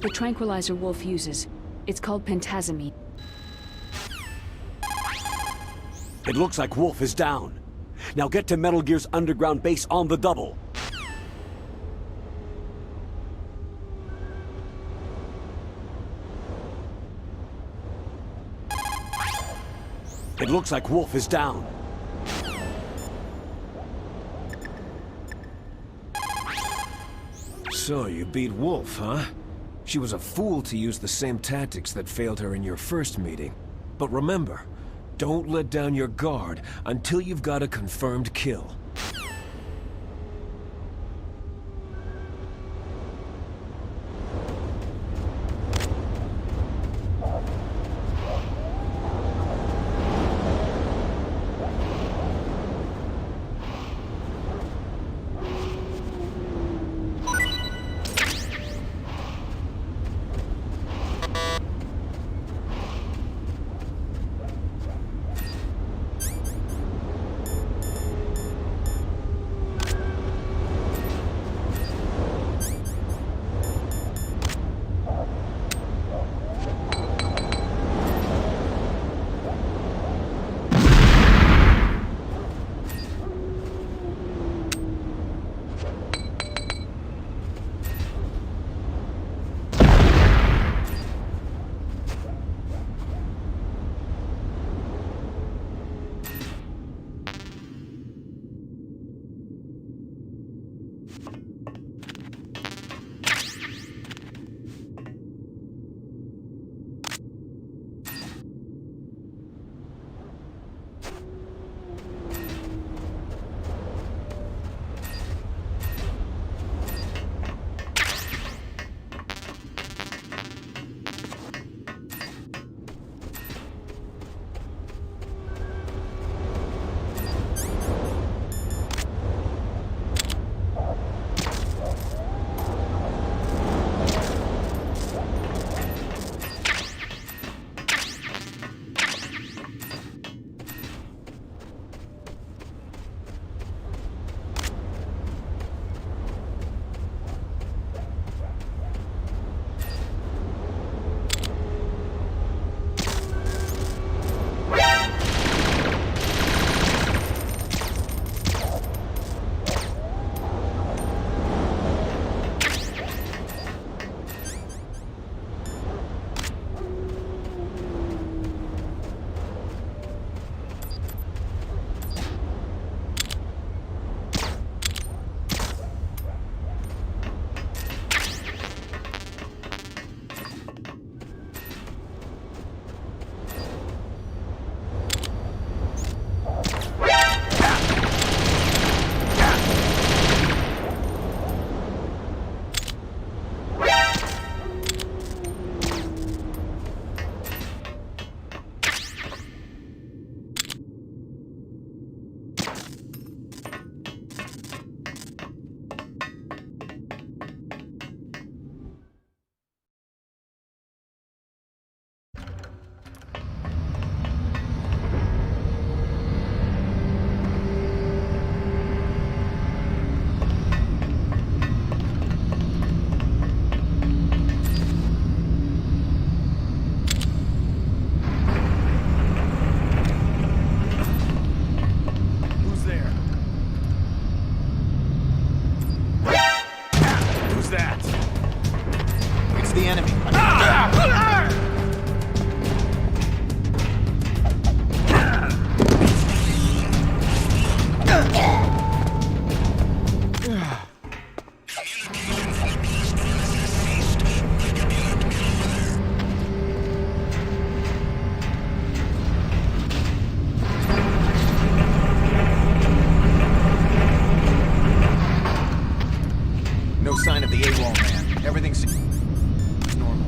The tranquilizer Wolf uses. It's called pentazamine. It looks like Wolf is down. Now get to Metal Gear's underground base on the double. It looks like Wolf is down. So, you beat Wolf, huh? She was a fool to use the same tactics that failed her in your first meeting. But remember, don't let down your guard until you've got a confirmed kill. No sign of the AWOL man. Everything's normal.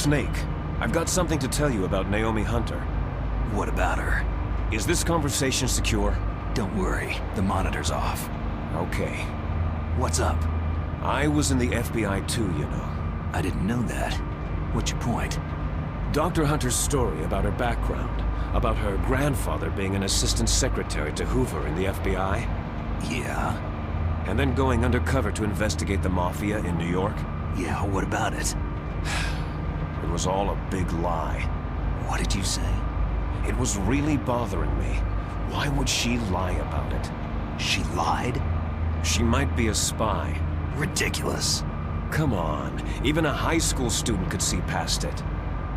Snake, I've got something to tell you about Naomi Hunter. What about her? Is this conversation secure? Don't worry, the monitor's off. Okay. What's up? I was in the FBI too, you know. I didn't know that. What's your point? Dr. Hunter's story about her background, about her grandfather being an assistant secretary to Hoover in the FBI. Yeah? And then going undercover to investigate the Mafia in New York. Yeah, what about it? It was all a big lie. What did you say? It was really bothering me. Why would she lie about it? She lied? She might be a spy. Ridiculous. Come on, even a high school student could see past it.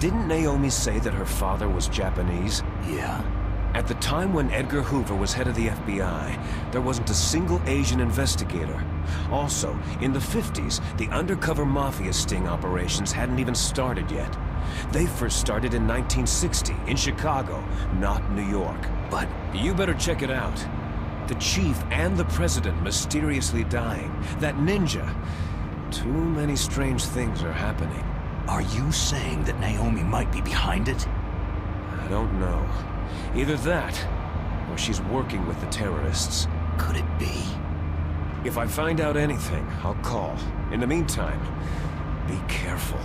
Didn't Naomi say that her father was Japanese? Yeah. At the time when Edgar Hoover was head of the FBI, there wasn't a single Asian investigator. Also, in the 50s, the undercover Mafia sting operations hadn't even started yet. They first started in 1960, in Chicago, not New York. But you better check it out. The chief and the president mysteriously dying. That ninja. Too many strange things are happening. Are you saying that Naomi might be behind it? I don't know. Either that, or she's working with the terrorists. Could it be? If I find out anything, I'll call. In the meantime, be careful.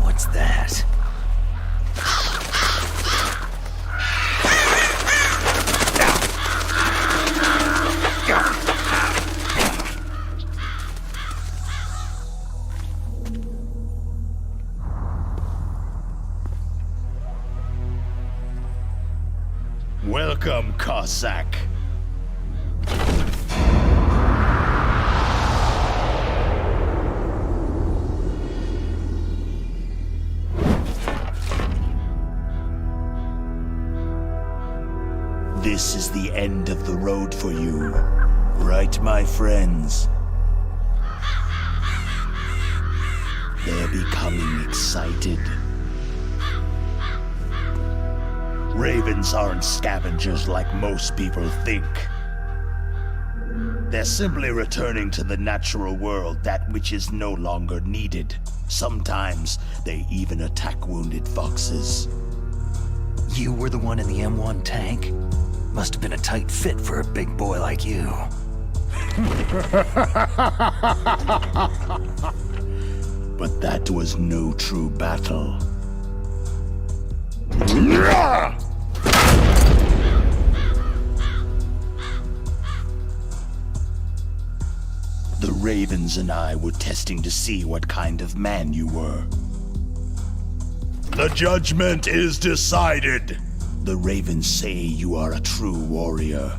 What's that? Welcome, Cossack. This is the end of the road for you, right, my friends? They're becoming excited. Ravens aren't scavengers like most people think. They're simply returning to the natural world, that which is no longer needed. Sometimes they even attack wounded foxes. You were the one in the M1 tank? Must have been a tight fit for a big boy like you. But that was no true battle. The Ravens and I were testing to see what kind of man you were. The judgment is decided. The Ravens say you are a true warrior.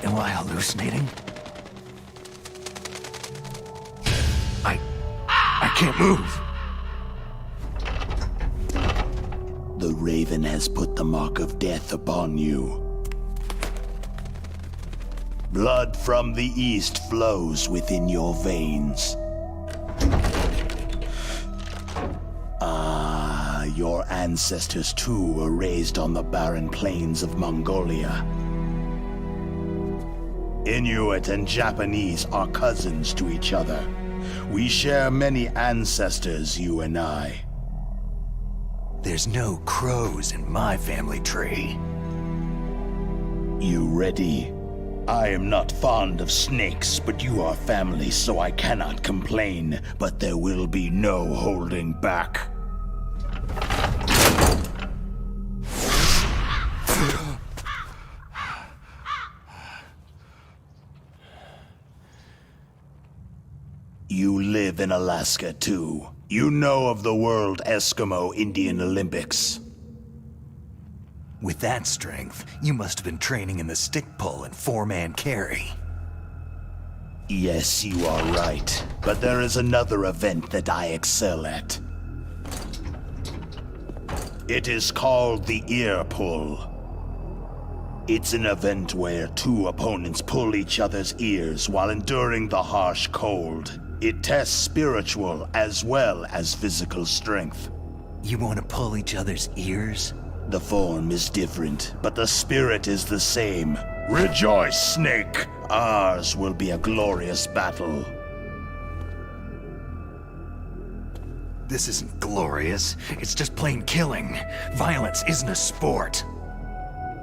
Am I hallucinating? I can't move. The Raven has put the mark of death upon you. Blood from the east flows within your veins. Your ancestors too were raised on the barren plains of Mongolia. Inuit and Japanese are cousins to each other. We share many ancestors, you and I. There's no crows in my family tree. You ready? I am not fond of snakes, but you are family, so I cannot complain. But there will be no holding back. You live in Alaska, too. You know of the World Eskimo Indian Olympics. With that strength, you must have been training in the stick pull and four-man carry. Yes, you are right. But there is another event that I excel at. It is called the ear pull. It's an event where two opponents pull each other's ears while enduring the harsh cold. It tests spiritual as well as physical strength. You want to pull each other's ears? The form is different, but the spirit is the same. Rejoice, Snake! Ours will be a glorious battle. This isn't glorious. It's just plain killing. Violence isn't a sport.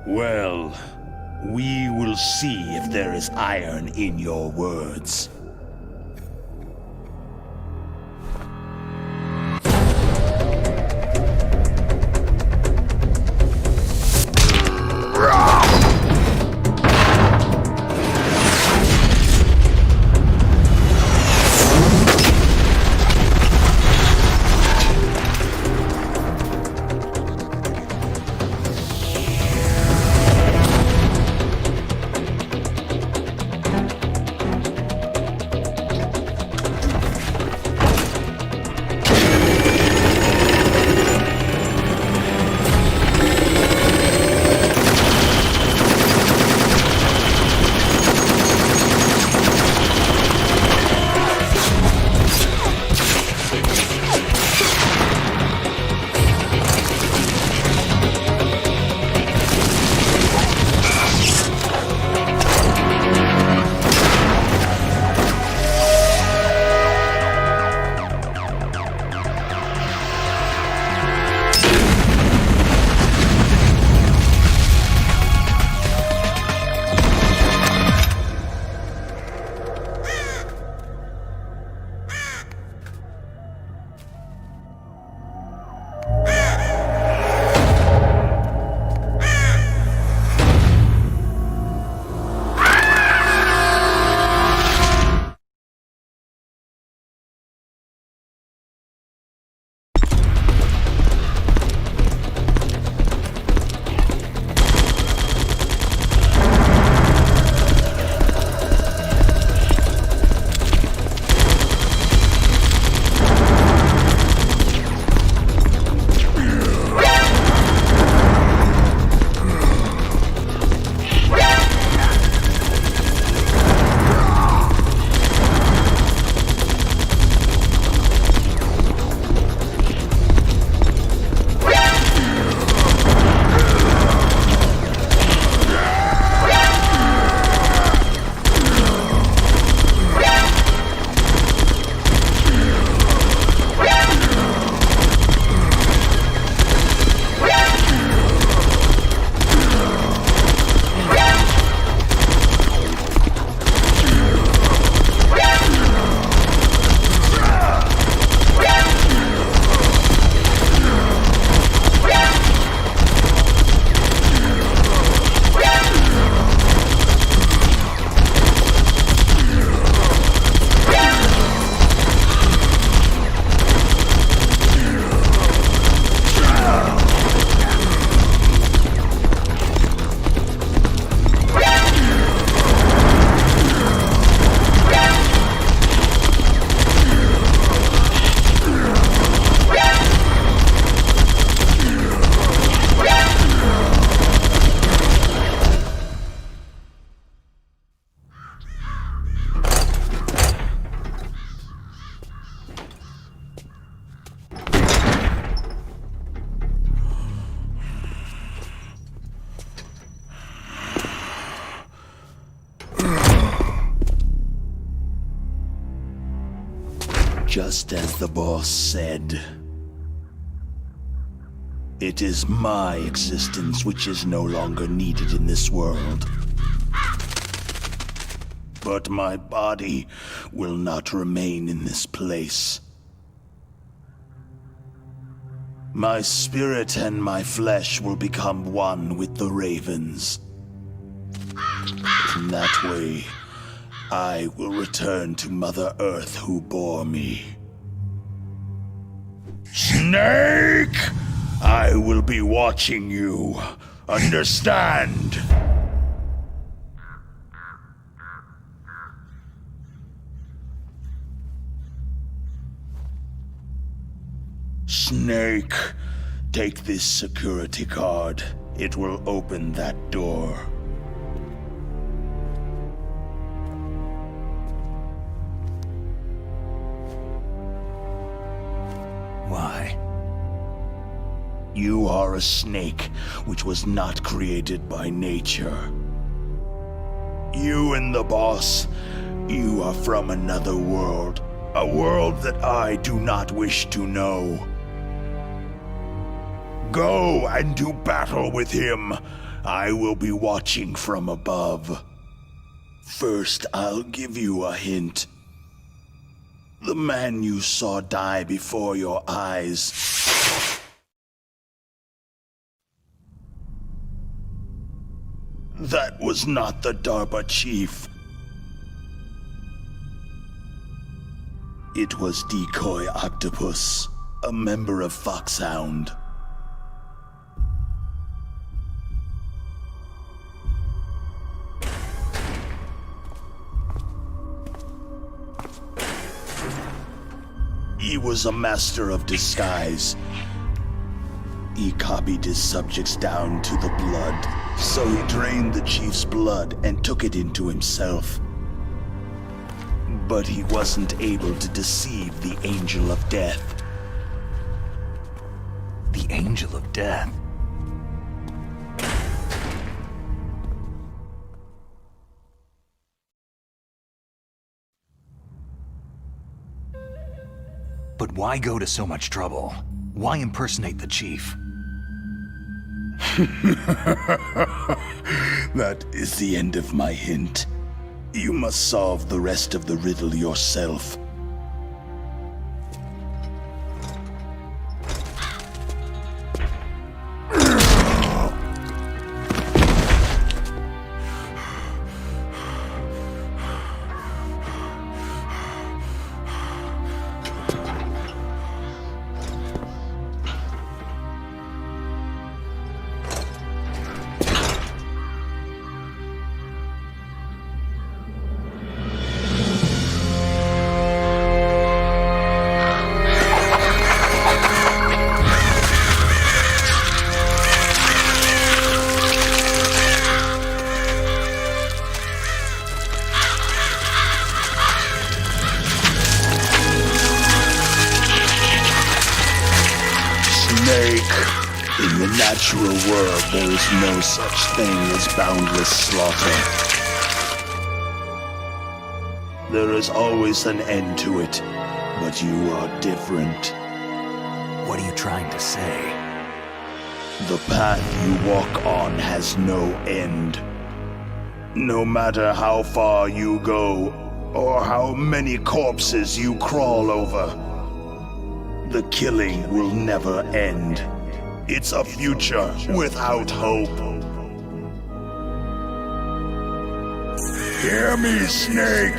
Well, we will see if there is iron in your words. Just as the boss said. It is my existence which is no longer needed in this world. but my body will not remain in this place. My spirit and my flesh will become one with the ravens. In that way, I will return to Mother Earth who bore me. Snake! I will be watching you. Understand? Snake, take this security card. It will open that door. Why? You are a snake which was not created by nature. You and the boss, you are from another world. A world that I do not wish to know. Go and do battle with him. I will be watching from above. First, I'll give you a hint. The man you saw die before your eyes. That was not the DARPA chief. It was Decoy Octopus, a member of Foxhound. He was a master of disguise. He copied his subjects down to the blood, so he drained the chief's blood and took it into himself. But he wasn't able to deceive the Angel of Death. The Angel of Death? But why go to so much trouble? Why impersonate the chief? That is the end of my hint. You must solve the rest of the riddle yourself. In the natural world, there is no such thing as boundless slaughter. There is always an end to it, but you are different. What are you trying to say? The path you walk on has no end. No matter how far you go, or how many corpses you crawl over, the killing will never end. It's a future without hope. Hear me, Snake!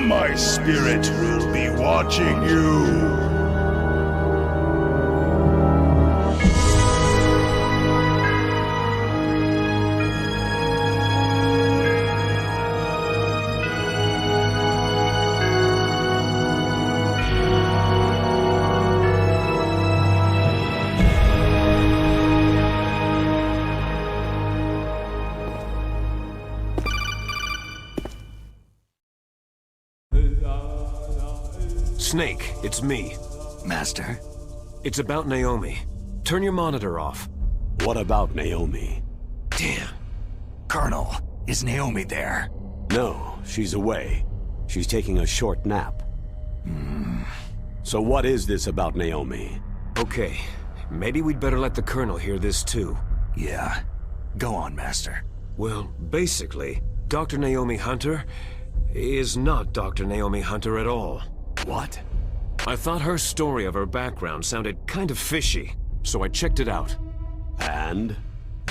My spirit will be watching you. Snake, it's me. Master? It's about Naomi. Turn your monitor off. What about Naomi? Damn. Colonel, is Naomi there? No, she's away. She's taking a short nap. So what is this about Naomi? Okay, maybe we'd better let the Colonel hear this too. Yeah. Go on, Master. Well, basically, Dr. Naomi Hunter is not Dr. Naomi Hunter at all. What? I thought her story of her background sounded kind of fishy, so I checked it out. And?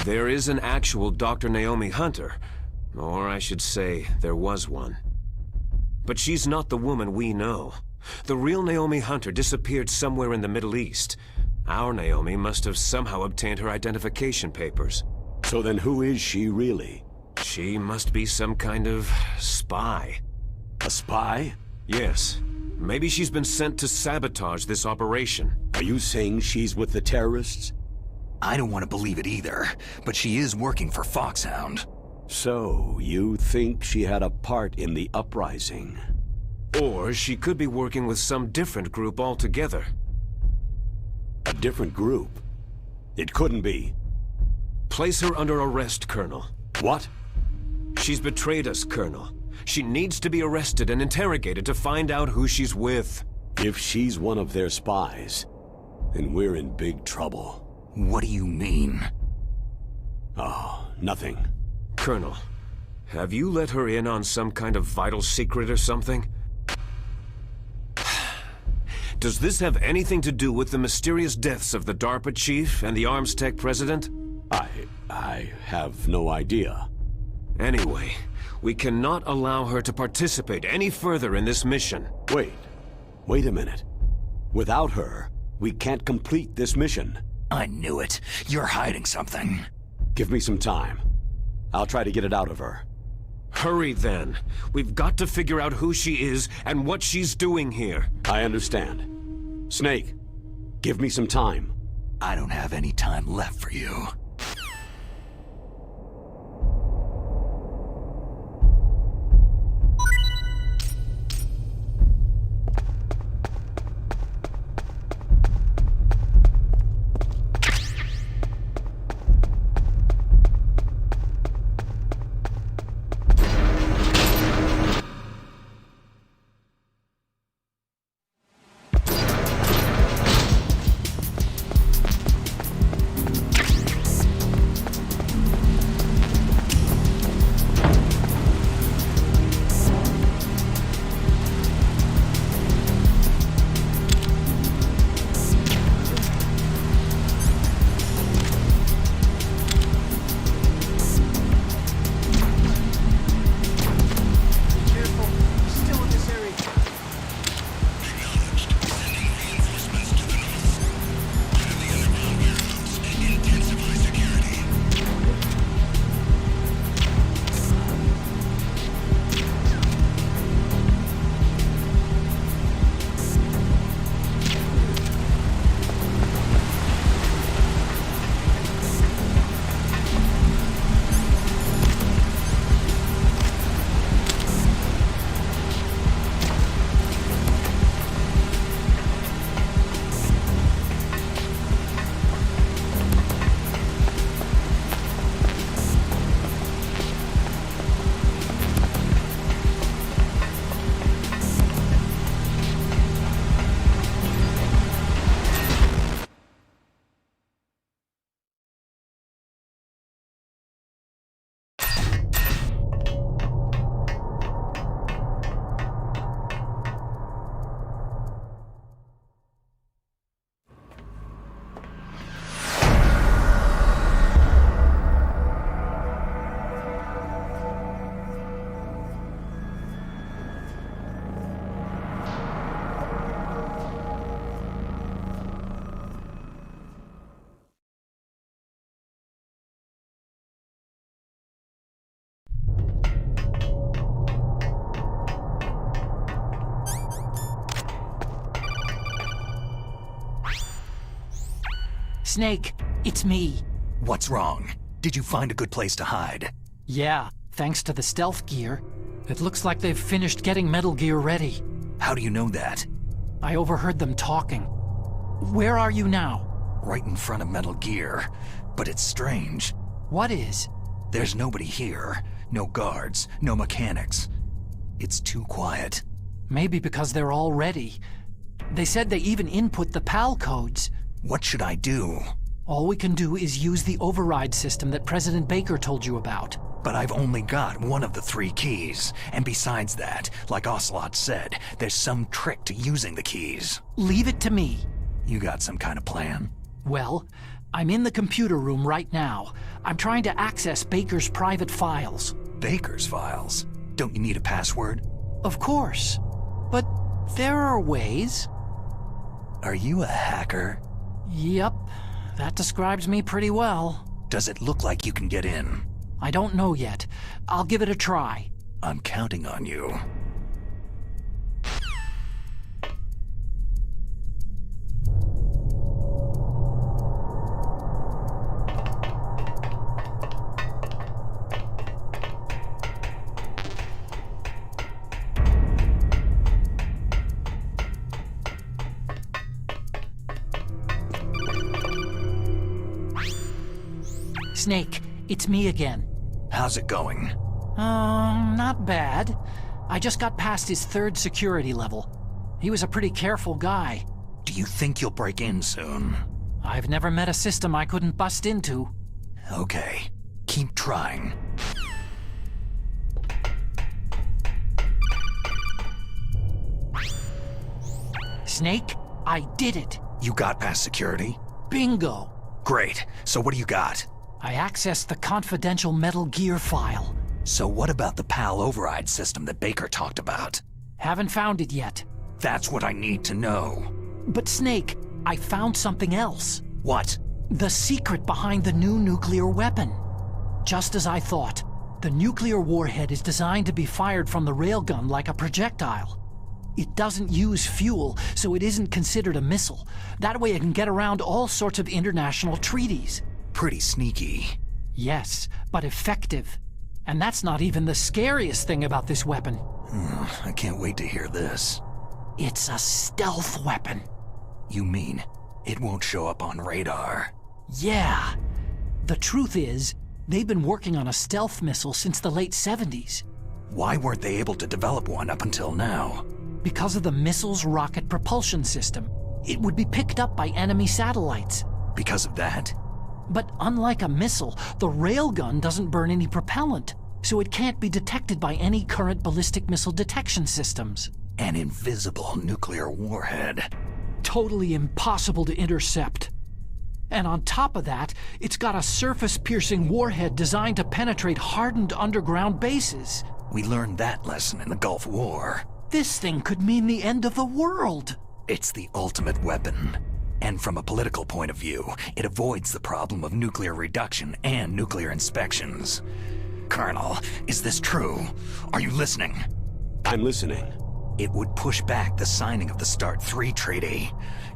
There is an actual Dr. Naomi Hunter, or I should say, there was one. But she's not the woman we know. The real Naomi Hunter disappeared somewhere in the Middle East. Our Naomi must have somehow obtained her identification papers. So then who is she really? She must be some kind of spy. A spy? Yes. Maybe she's been sent to sabotage this operation. Are you saying she's with the terrorists? I don't want to believe it either, but she is working for Foxhound. So, you think she had a part in the uprising? Or she could be working with some different group altogether. A different group? It couldn't be. Place her under arrest, Colonel. What? She's betrayed us, Colonel. She needs to be arrested and interrogated to find out who she's with. If she's one of their spies, then we're in big trouble. What do you mean? Oh, nothing. Colonel, have you let her in on some kind of vital secret or something? Does this have anything to do with the mysterious deaths of the DARPA chief and the Arms Tech president? I have no idea. Anyway, we cannot allow her to participate any further in this mission. Wait a minute. Without her, we can't complete this mission. I knew it. You're hiding something. Give me some time. I'll try to get it out of her. Hurry then. We've got to figure out who she is and what she's doing here. I understand. Snake, give me some time. I don't have any time left for you. Snake, it's me. What's wrong? Did you find a good place to hide? Yeah, thanks to the stealth gear. It looks like they've finished getting Metal Gear ready. How do you know that? I overheard them talking. Where are you now? Right in front of Metal Gear. But it's strange. What is? There's nobody here. No guards, no mechanics. It's too quiet. Maybe because they're all ready. They said they even input the PAL codes. What should I do? All we can do is use the override system that President Baker told you about. But I've only got one of the 3 keys. And besides that, like Ocelot said, there's some trick to using the keys. Leave it to me. You got some kind of plan? Well, I'm in the computer room right now. I'm trying to access Baker's private files. Baker's files? Don't you need a password? Of course. But there are ways. Are you a hacker? Yep, that describes me pretty well. Does it look like you can get in? I don't know yet. I'll give it a try. I'm counting on you. Snake, it's me again. How's it going? Not bad. I just got past his 3rd security level. He was a pretty careful guy. Do you think you'll break in soon? I've never met a system I couldn't bust into. Okay, keep trying. Snake, I did it. You got past security? Bingo. Great, so what do you got? I accessed the confidential Metal Gear file. So what about the PAL override system that Baker talked about? Haven't found it yet. That's what I need to know. But Snake, I found something else. What? The secret behind the new nuclear weapon. Just as I thought, the nuclear warhead is designed to be fired from the railgun like a projectile. It doesn't use fuel, so it isn't considered a missile. That way it can get around all sorts of international treaties. Pretty sneaky. Yes, but effective. And that's not even the scariest thing about this weapon. I can't wait to hear this. It's a stealth weapon. You mean it won't show up on radar? Yeah. The truth is, they've been working on a stealth missile since the late 70s. Why weren't they able to develop one up until now? Because of the missile's rocket propulsion system. It would be picked up by enemy satellites. Because of that? But unlike a missile, the railgun doesn't burn any propellant, so it can't be detected by any current ballistic missile detection systems. An invisible nuclear warhead. Totally impossible to intercept. And on top of that, it's got a surface-piercing warhead designed to penetrate hardened underground bases. We learned that lesson in the Gulf War. This thing could mean the end of the world. It's the ultimate weapon. And from a political point of view, it avoids the problem of nuclear reduction and nuclear inspections. Colonel, is this true? Are you listening? I'm listening. It would push back the signing of the START 3 treaty.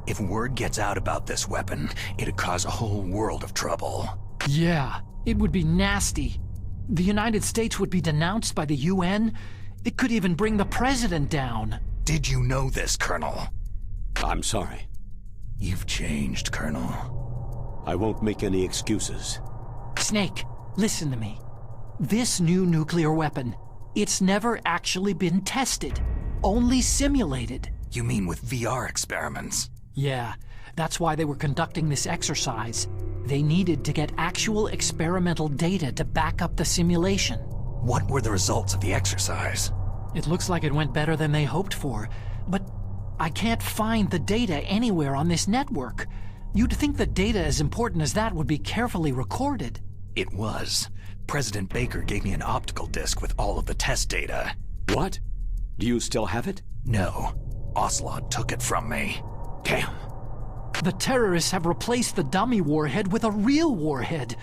If word gets out about this weapon, it'd cause a whole world of trouble. Yeah, it would be nasty. The United States would be denounced by the UN. It could even bring the president down. Did you know this, Colonel? I'm sorry. You've changed, Colonel. I won't make any excuses. Snake, listen to me. This new nuclear weapon, it's never actually been tested. Only simulated. You mean with VR experiments? Yeah, that's why they were conducting this exercise. They needed to get actual experimental data to back up the simulation. What were the results of the exercise? It looks like it went better than they hoped for, but I can't find the data anywhere on this network. You'd think the data as important as that would be carefully recorded. It was. President Baker gave me an optical disc with all of the test data. What? Do you still have it? No. Ocelot took it from me. Damn. The terrorists have replaced the dummy warhead with a real warhead.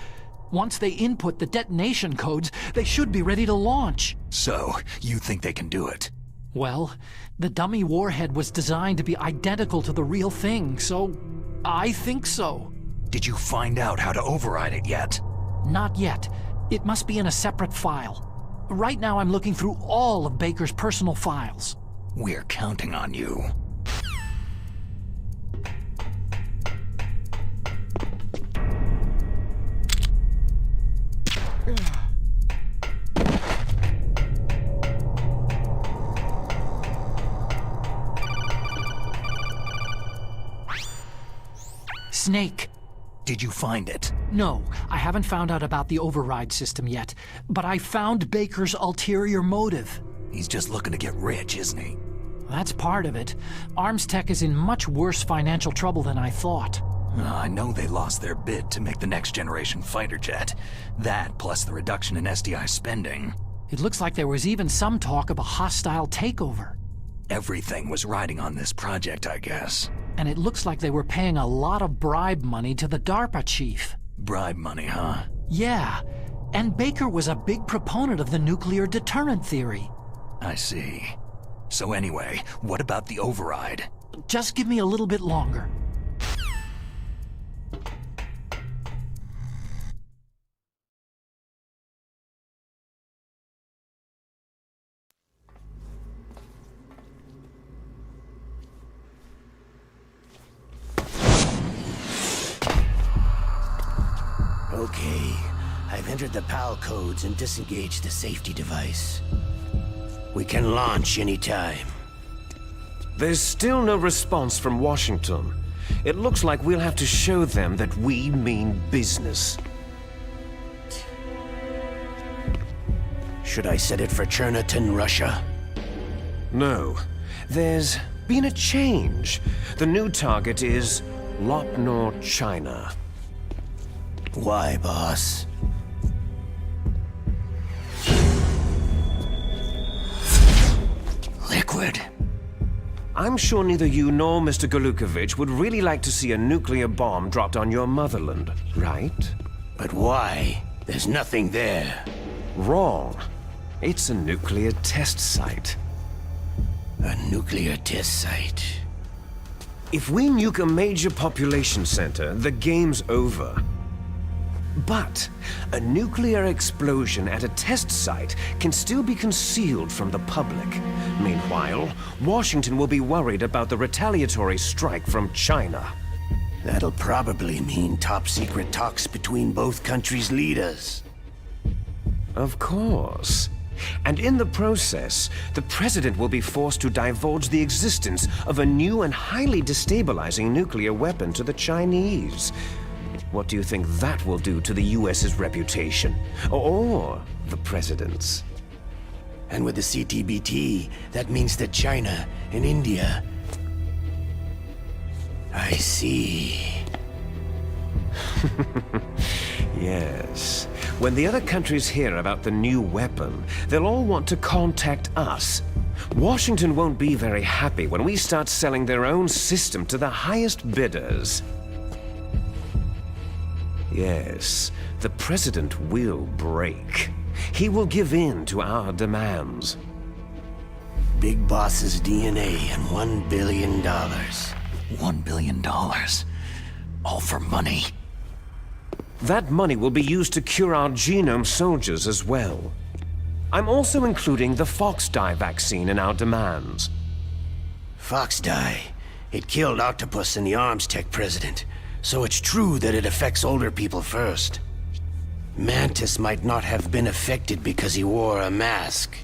Once they input the detonation codes, they should be ready to launch. So, you think they can do it? Well, the dummy warhead was designed to be identical to the real thing, so I think so. Did you find out how to override it yet? Not yet. It must be in a separate file. Right now I'm looking through all of Baker's personal files. We're counting on you. Snake, Did you find it? No, I haven't found out about the override system yet, but I found Baker's ulterior motive. He's just looking to get rich, isn't he? That's part of it. Arms Tech is in much worse financial trouble than I thought. I know they lost their bid to make the next generation fighter jet. That, plus the reduction in SDI spending. It looks like there was even some talk of a hostile takeover. Everything was riding on this project, I guess. And it looks like they were paying a lot of bribe money to the DARPA chief. Bribe money, huh? Yeah, and Baker was a big proponent of the nuclear deterrent theory. I see. So anyway, what about the override? Just give me a little bit longer. Okay, I've entered the PAL codes and disengaged the safety device. We can launch anytime. There's still no response from Washington. It looks like we'll have to show them that we mean business. Should I set it for Cherniton, Russia? No. There's been a change. The new target is Lopnor, China. Why, boss? Liquid. I'm sure neither you nor Mr. Galukovich would really like to see a nuclear bomb dropped on your motherland, right? But why? There's nothing there. Wrong. It's a nuclear test site. A nuclear test site. If we nuke a major population center, the game's over. But a nuclear explosion at a test site can still be concealed from the public. Meanwhile, Washington will be worried about the retaliatory strike from China. That'll probably mean top-secret talks between both countries' leaders. Of course. And in the process, the president will be forced to divulge the existence of a new and highly destabilizing nuclear weapon to the Chinese. What do you think that will do to the US's reputation? Or the president's? And with the CTBT, that means that China and India... I see. Yes. When the other countries hear about the new weapon, they'll all want to contact us. Washington won't be very happy when we start selling their own system to the highest bidders. Yes, the president will break. He will give in to our demands. Big Boss's DNA and $1 billion. $1 billion. All for money. That money will be used to cure our genome soldiers as well. I'm also including the Fox-dye vaccine in our demands. Fox-dye. It killed Octopus and the Arms Tech president. So it's true that it affects older people first. Mantis might not have been affected because he wore a mask.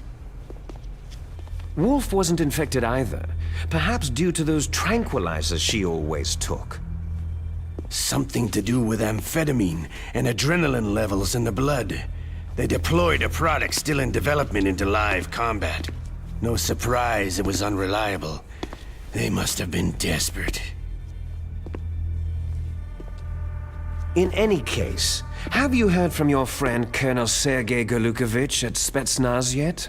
Wolf wasn't infected either. Perhaps due to those tranquilizers she always took. Something to do with amphetamine and adrenaline levels in the blood. They deployed a product still in development into live combat. No surprise it was unreliable. They must have been desperate. In any case, have you heard from your friend Colonel Sergei Galukovich at Spetsnaz yet?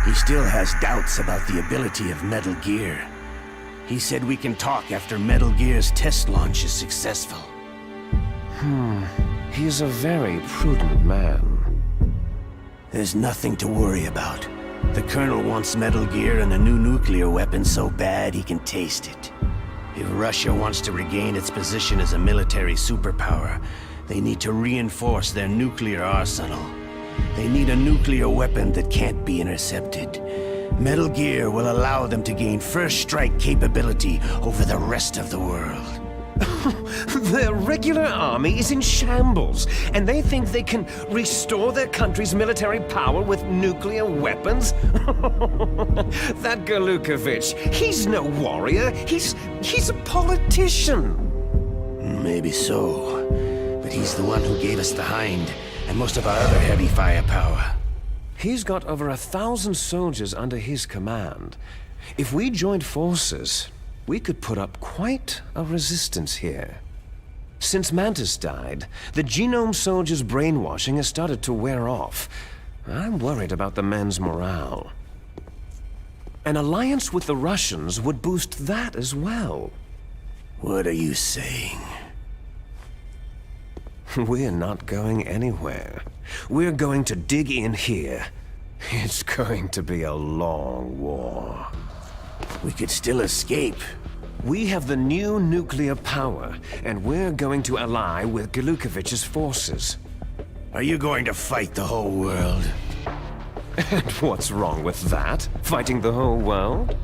He still has doubts about the ability of Metal Gear. He said we can talk after Metal Gear's test launch is successful. He's a very prudent man. There's nothing to worry about. The Colonel wants Metal Gear and a new nuclear weapon so bad he can taste it. If Russia wants to regain its position as a military superpower, they need to reinforce their nuclear arsenal. They need a nuclear weapon that can't be intercepted. Metal Gear will allow them to gain first strike capability over the rest of the world. Their regular army is in shambles, and they think they can restore their country's military power with nuclear weapons? That Galukovich, he's no warrior. He's a politician. Maybe so. But he's the one who gave us the Hind, and most of our other heavy firepower. He's got over 1,000 soldiers under his command. If we joined forces, we could put up quite a resistance here. Since Mantis died, the Genome soldiers' brainwashing has started to wear off. I'm worried about the men's morale. An alliance with the Russians would boost that as well. What are you saying? We're not going anywhere. We're going to dig in here. It's going to be a long war. We could still escape. We have the new nuclear power, and we're going to ally with Galukovich's forces. Are you going to fight the whole world? And what's wrong with that? Fighting the whole world?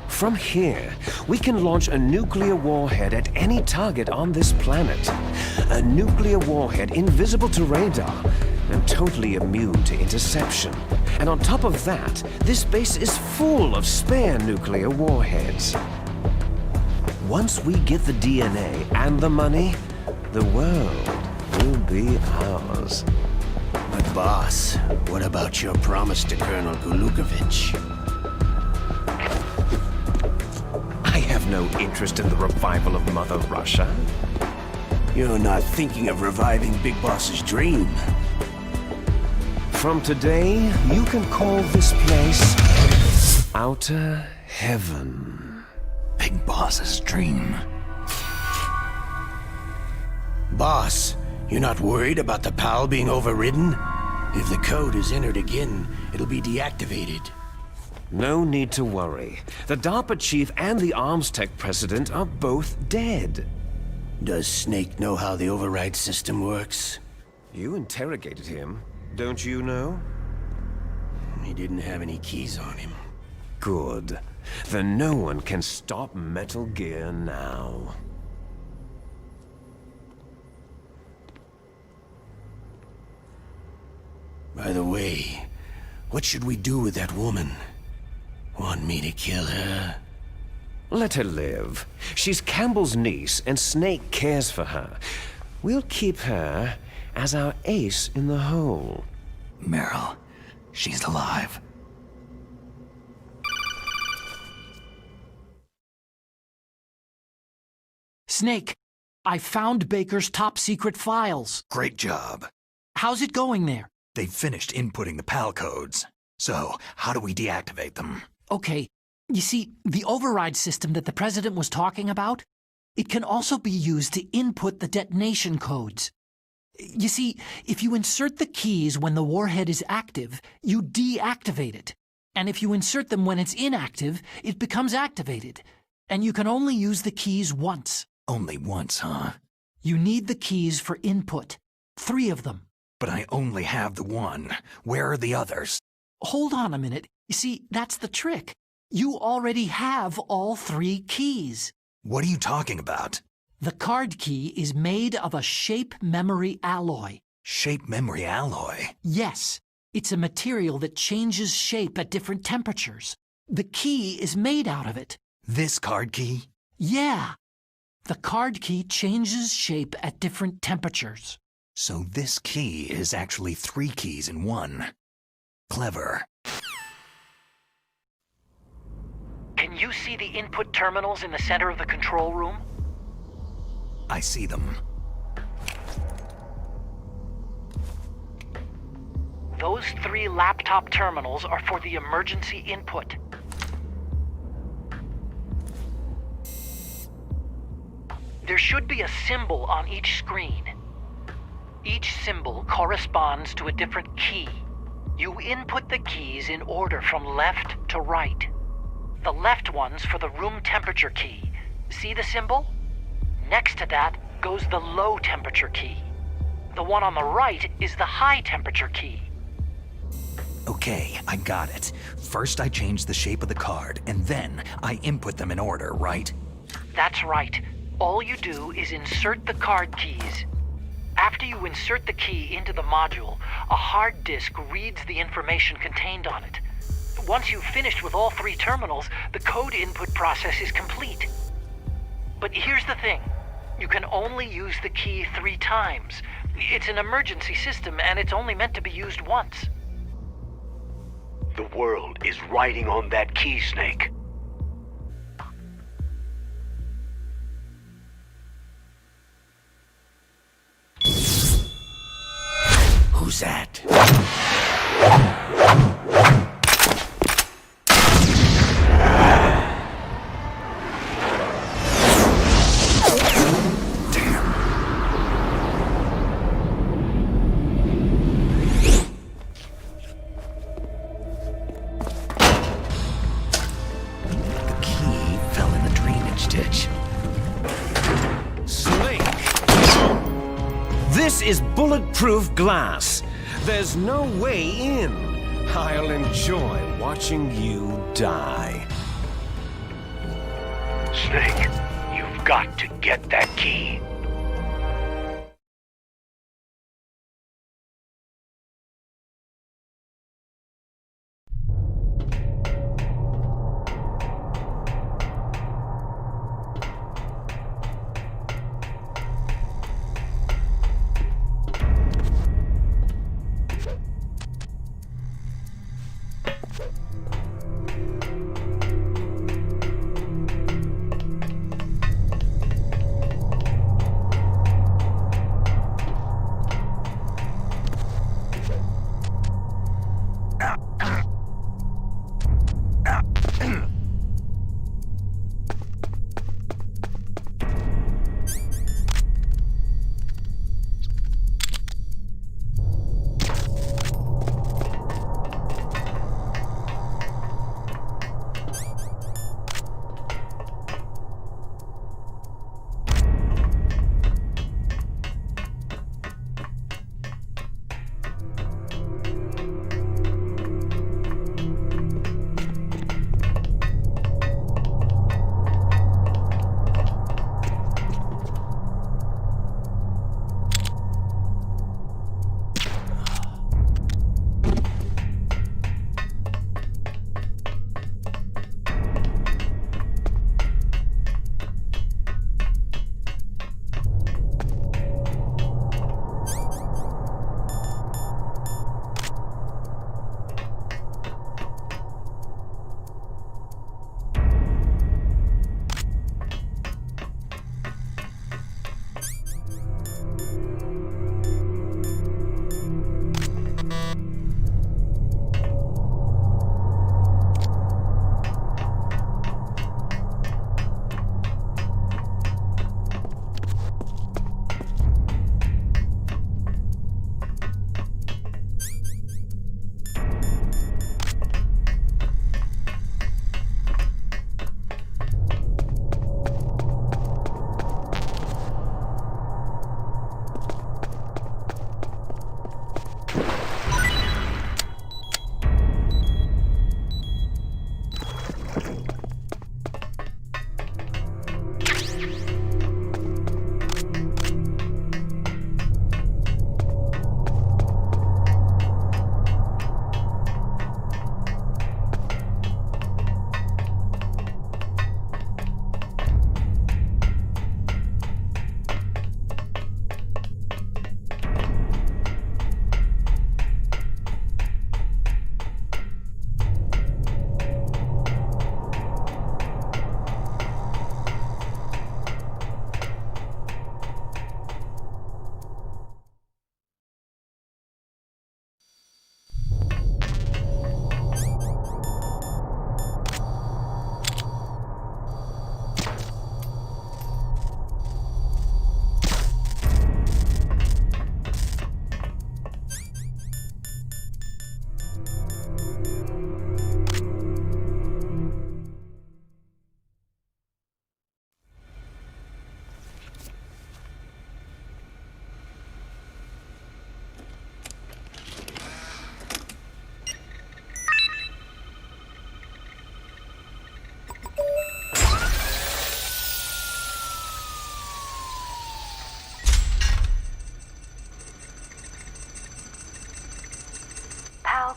From here, we can launch a nuclear warhead at any target on this planet. A nuclear warhead invisible to radar and totally immune to interception. And on top of that, this base is full of spare nuclear warheads. Once we get the DNA and the money, the world will be ours. But boss, what about your promise to Colonel Galukovich? I have no interest in the revival of Mother Russia. You're not thinking of reviving Big Boss's dream. From today, you can call this place Outer Heaven. Big Boss's dream. Boss, you're not worried about the PAL being overridden? If the code is entered again, it'll be deactivated. No need to worry. The DARPA chief and the Arms Tech president are both dead. Does Snake know how the override system works? You interrogated him, don't you know? He didn't have any keys on him. Good. Then no one can stop Metal Gear now. By the way, what should we do with that woman? Want me to kill her? Let her live. She's Campbell's niece, and Snake cares for her. We'll keep her as our ace in the hole. Meryl, she's alive. Snake, I found Baker's top-secret files. Great job. How's it going there? They've finished inputting the PAL codes. So, how do we deactivate them? Okay, you see, the override system that the President was talking about, it can also be used to input the detonation codes. You see, if you insert the keys when the warhead is active, you deactivate it. And if you insert them when it's inactive, it becomes activated. And you can only use the keys once. Only once, huh? You need the keys for input. 3 of them. But I only have the one. Where are the others? Hold on a minute. You see, that's the trick. You already have all 3 keys. What are you talking about? The card key is made of a shape memory alloy. Shape memory alloy? Yes. It's a material that changes shape at different temperatures. The key is made out of it. This card key? Yeah. The card key changes shape at different temperatures. So this key is actually 3 keys in one. Clever. Can you see the input terminals in the center of the control room? I see them. Those 3 laptop terminals are for the emergency input. There should be a symbol on each screen. Each symbol corresponds to a different key. You input the keys in order from left to right. The left one's for the room temperature key. See the symbol? Next to that goes the low temperature key. The one on the right is the high temperature key. Okay, I got it. First I change the shape of the card, and then I input them in order, right? That's right. All you do is insert the card keys. After you insert the key into the module, a hard disk reads the information contained on it. Once you've finished with all 3 terminals, the code input process is complete. But here's the thing. You can only use the key 3 times. It's an emergency system, and it's only meant to be used once. The world is riding on that key, Snake. Who's that? This is bulletproof glass. There's no way in. I'll enjoy watching you die. Snake, you've got to get that key.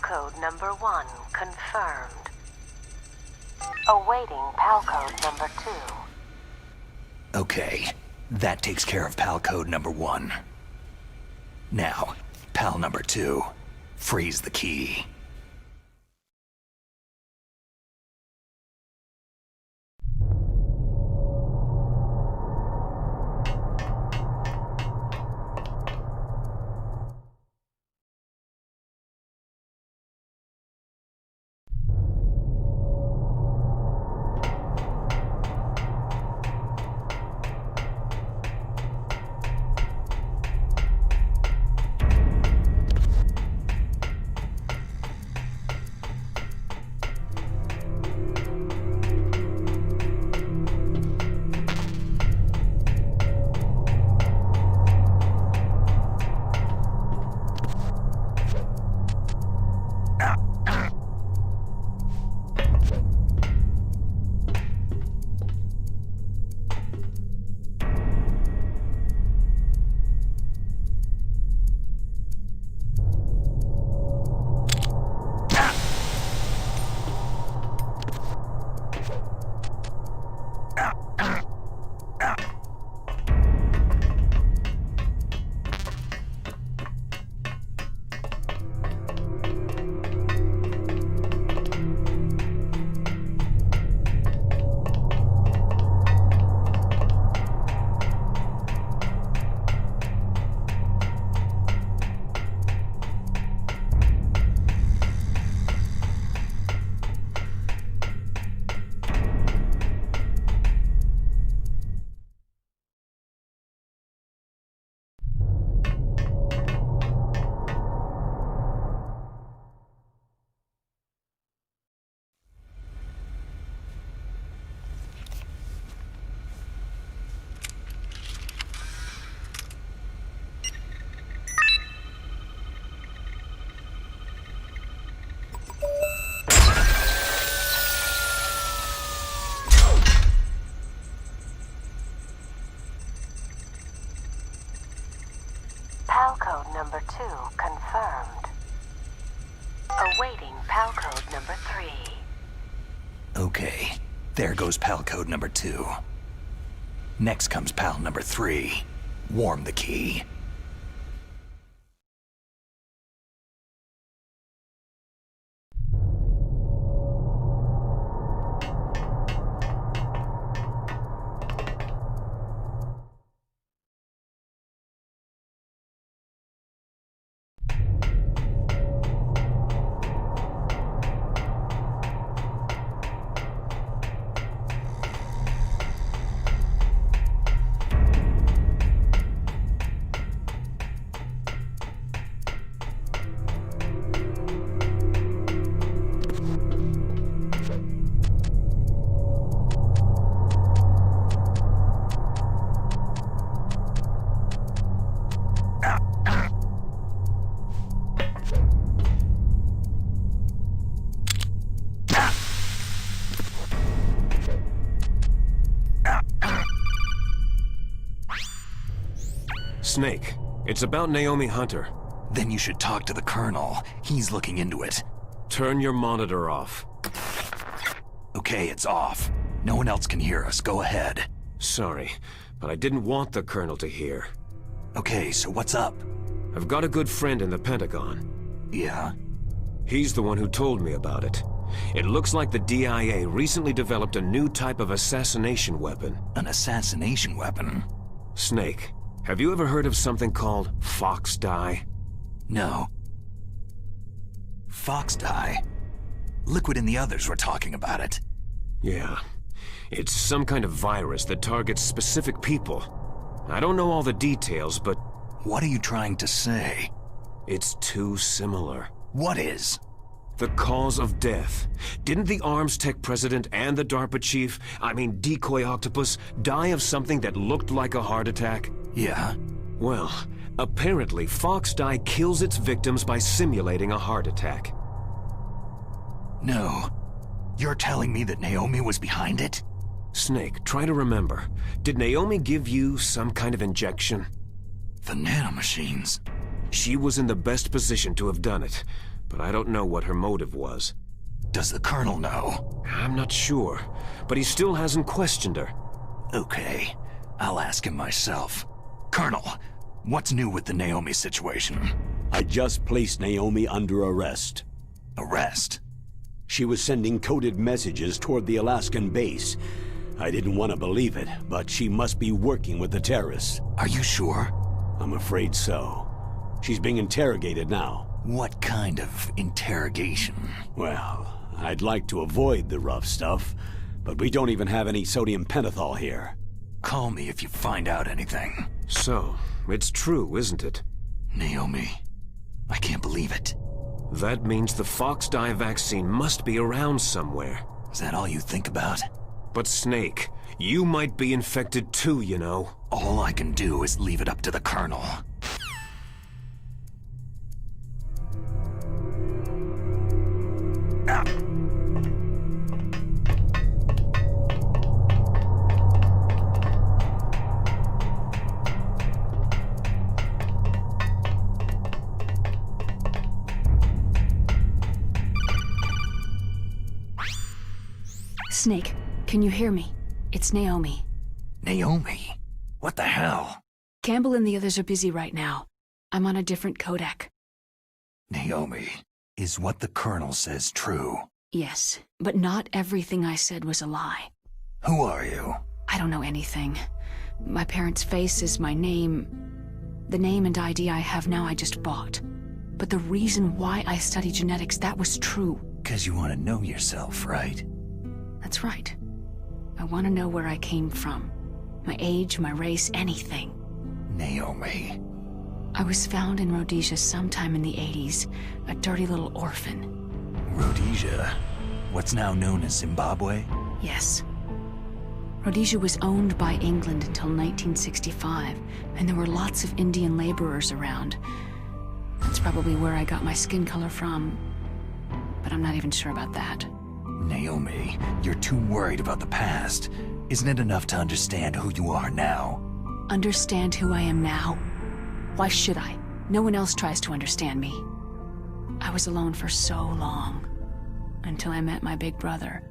Code number 1 confirmed. Awaiting PAL code number 2. Okay, that takes care of pal code number 1. Now, pal number 2, freeze the key. PAL code number 2 confirmed. Awaiting PAL code number 3. Okay, there goes pal code number 2. Next comes pal number 3. Warm the key. Snake, it's about Naomi Hunter. Then you should talk to the Colonel. He's looking into it. Turn your monitor off. Okay, it's off. No one else can hear us. Go ahead. Sorry, but I didn't want the Colonel to hear. Okay, so what's up? I've got a good friend in the Pentagon. Yeah? He's the one who told me about it. It looks like the DIA recently developed a new type of assassination weapon. An assassination weapon? Snake, have you ever heard of something called fox dye? No. Fox dye? Liquid and the others were talking about it. Yeah. It's some kind of virus that targets specific people. I don't know all the details, but... What are you trying to say? It's too similar. What is? The cause of death. Didn't the Arms Tech president and the DARPA chief, Decoy Octopus, die of something that looked like a heart attack? Yeah? Well, apparently fox dye kills its victims by simulating a heart attack. No. You're telling me that Naomi was behind it? Snake, try to remember. Did Naomi give you some kind of injection? The nanomachines. She was in the best position to have done it, but I don't know what her motive was. Does the Colonel know? I'm not sure, but he still hasn't questioned her. Okay. I'll ask him myself. Colonel, what's new with the Naomi situation? I just placed Naomi under arrest. Arrest? She was sending coded messages toward the Alaskan base. I didn't want to believe it, but she must be working with the terrorists. Are you sure? I'm afraid so. She's being interrogated now. What kind of interrogation? Well, I'd like to avoid the rough stuff, but we don't even have any sodium pentothal here. Call me if you find out anything. So, it's true, isn't it? Naomi, I can't believe it. That means the Fox dye vaccine must be around somewhere. Is that all you think about? But Snake, you might be infected too, you know. All I can do is leave it up to the Colonel. Ah. Snake, can you hear me? It's Naomi. Naomi? What the hell? Campbell and the others are busy right now. I'm on a different codec. Naomi, is what the Colonel says true? Yes, but not everything I said was a lie. Who are you? I don't know anything. My parents' face is my name. The name and ID I have now I just bought. But the reason why I study genetics, that was true. 'Cause you want to know yourself, right? That's right. I want to know where I came from. My age, my race, anything. Naomi. I was found in Rhodesia sometime in the 80s, a dirty little orphan. Rhodesia? What's now known as Zimbabwe? Yes. Rhodesia was owned by England until 1965, and there were lots of Indian laborers around. That's probably where I got my skin color from, but I'm not even sure about that. Naomi, you're too worried about the past. Isn't it enough to understand who you are now? Understand who I am now? Why should I? No one else tries to understand me. I was alone for so long, until I met my big brother.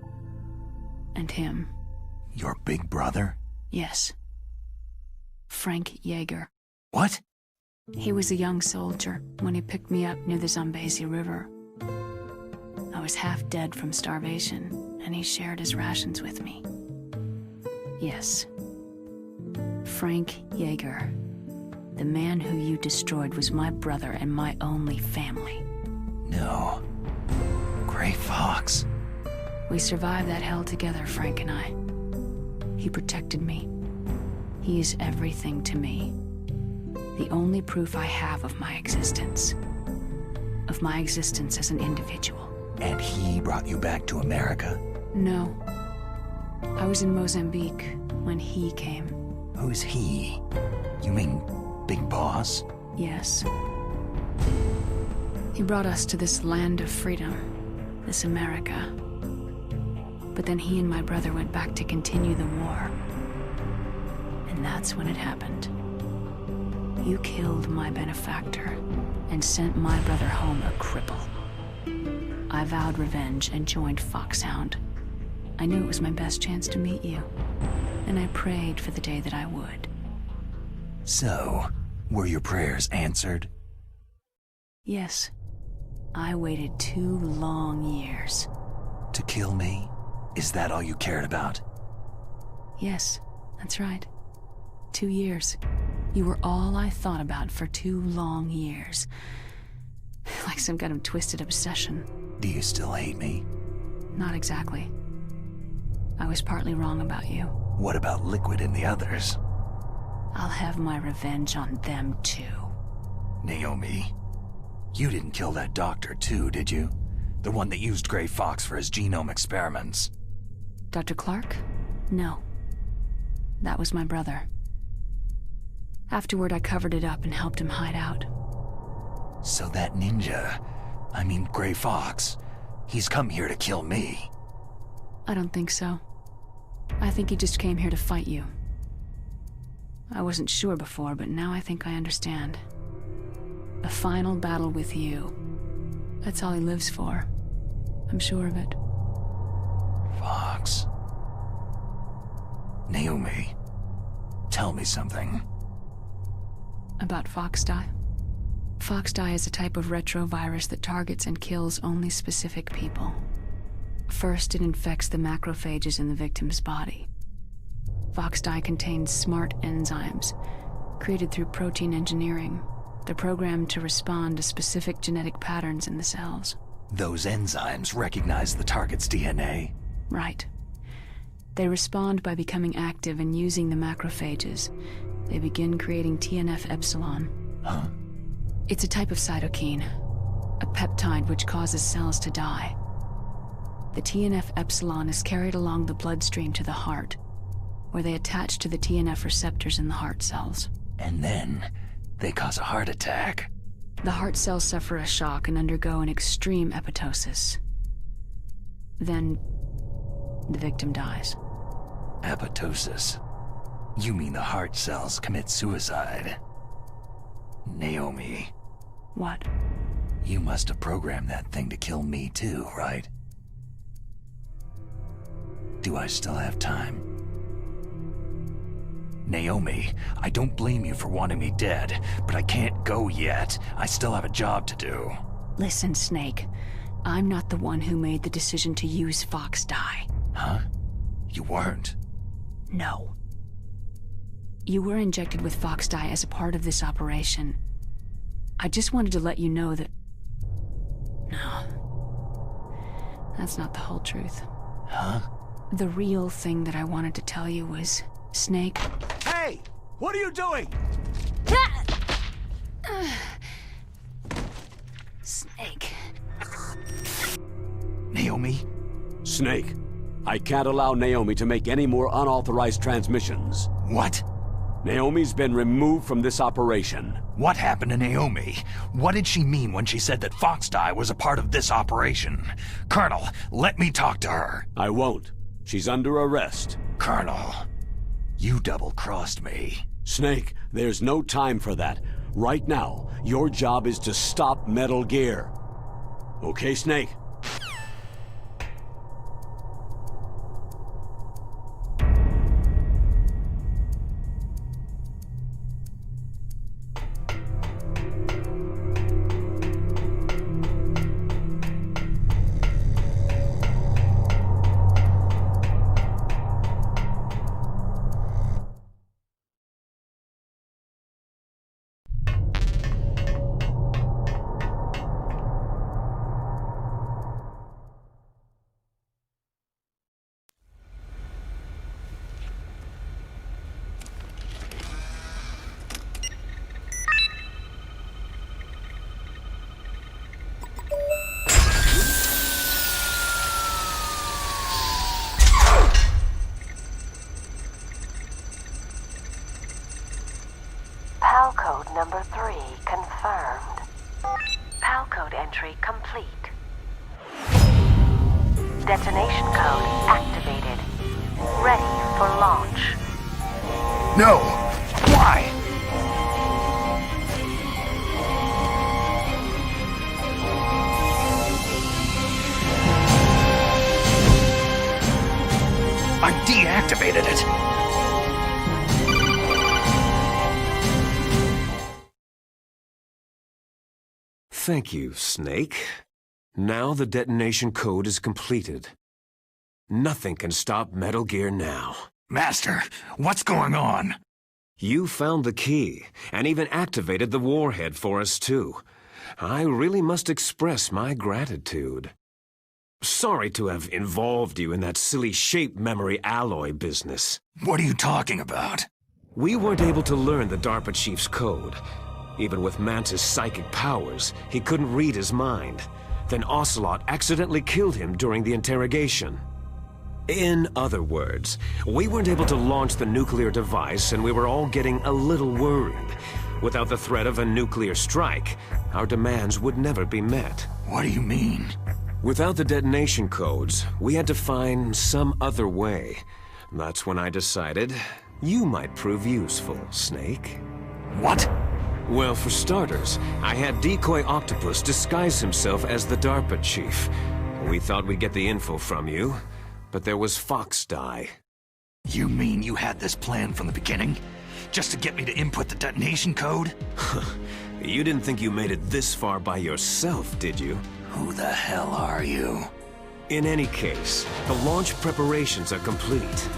And him. Your big brother? Yes. Frank Yeager. What? He was a young soldier when he picked me up near the Zambezi River. I was half dead from starvation, and he shared his rations with me. Yes. Frank Yeager. The man who you destroyed was my brother and my only family. No. Gray Fox. We survived that hell together, Frank and I. He protected me. He is everything to me. The only proof I have of my existence. Of my existence as an individual. And he brought you back to America? No. I was in Mozambique when he came. Who's he? You mean Big Boss? Yes. He brought us to this land of freedom, this America. But then he and my brother went back to continue the war. And that's when it happened. You killed my benefactor and sent my brother home a cripple. I vowed revenge and joined Foxhound. I knew it was my best chance to meet you, and I prayed for the day that I would. So, were your prayers answered? Yes. I waited 2 long years. To kill me? Is that all you cared about? Yes, that's right. 2 years. You were all I thought about for 2 long years. Like some kind of twisted obsession. Do you still hate me? Not exactly. I was partly wrong about you. What about Liquid and the others? I'll have my revenge on them too. Naomi, you didn't kill that doctor too, did you? The one that used Gray Fox for his genome experiments. Dr. Clark? No. That was my brother. Afterward, I covered it up and helped him hide out. So that ninja, I mean Gray Fox, he's come here to kill me. I don't think so. I think he just came here to fight you. I wasn't sure before, but now I think I understand. A final battle with you. That's all he lives for. I'm sure of it. Fox. Naomi, tell me something. About Foxdie? Foxdie is a type of retrovirus that targets and kills only specific people. First, it infects the macrophages in the victim's body. Foxdie contains smart enzymes, created through protein engineering. They're programmed to respond to specific genetic patterns in the cells. Those enzymes recognize the target's DNA? Right. They respond by becoming active and using the macrophages. They begin creating TNF-epsilon. Huh? It's a type of cytokine, a peptide which causes cells to die. The TNF-epsilon is carried along the bloodstream to the heart, where they attach to the TNF receptors in the heart cells. And then they cause a heart attack. The heart cells suffer a shock and undergo an extreme apoptosis. Then, the victim dies. Apoptosis? You mean the heart cells commit suicide? Naomi. What? You must have programmed that thing to kill me too, right? Do I still have time? Naomi, I don't blame you for wanting me dead, but I can't go yet. I still have a job to do. Listen, Snake. I'm not the one who made the decision to use Foxdie. Huh? You weren't? No. You were injected with Foxdie as a part of this operation. I just wanted to let you know that... No. That's not the whole truth. Huh? The real thing that I wanted to tell you was... Snake... Hey! What are you doing? Snake... Naomi? Snake, I can't allow Naomi to make any more unauthorized transmissions. What? Naomi's been removed from this operation. What happened to Naomi? What did she mean when she said that Foxdie was a part of this operation? Colonel, let me talk to her. I won't. She's under arrest. Colonel, you double-crossed me. Snake, there's no time for that. Right now, your job is to stop Metal Gear. Okay, Snake? PAL code number 3 confirmed. PAL code entry complete. Detonation code activated. Ready for launch. No! Why? I deactivated it! Thank you, Snake. Now the detonation code is completed. Nothing can stop Metal Gear now. Master, what's going on? You found the key, and even activated the warhead for us too. I really must express my gratitude. Sorry to have involved you in that silly shape memory alloy business. What are you talking about? We weren't able to learn the DARPA chief's code. Even with Mantis' psychic powers, he couldn't read his mind. Then Ocelot accidentally killed him during the interrogation. In other words, we weren't able to launch the nuclear device, and we were all getting a little worried. Without the threat of a nuclear strike, our demands would never be met. What do you mean? Without the detonation codes, we had to find some other way. That's when I decided you might prove useful, Snake. What? Well, for starters, I had Decoy Octopus disguise himself as the DARPA chief. We thought we'd get the info from you, but there was Foxdie. You mean you had this plan from the beginning? just to get me to input the detonation code? You didn't think you made it this far by yourself, did you? Who the hell are you? In any case, the launch preparations are complete.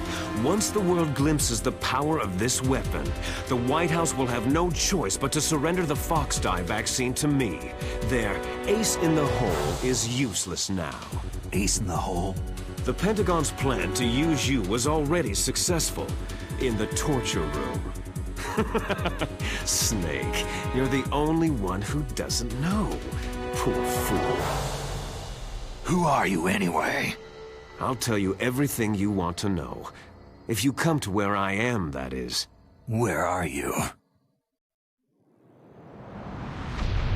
Once the world glimpses the power of this weapon, the White House will have no choice but to surrender the Fox-Die vaccine to me. Their ace in the hole is useless now. Ace in the hole? The Pentagon's plan to use you was already successful in the torture room. Snake, you're the only one who doesn't know. Poor fool. Who are you anyway? I'll tell you everything you want to know. If you come to where I am, that is. Where are you?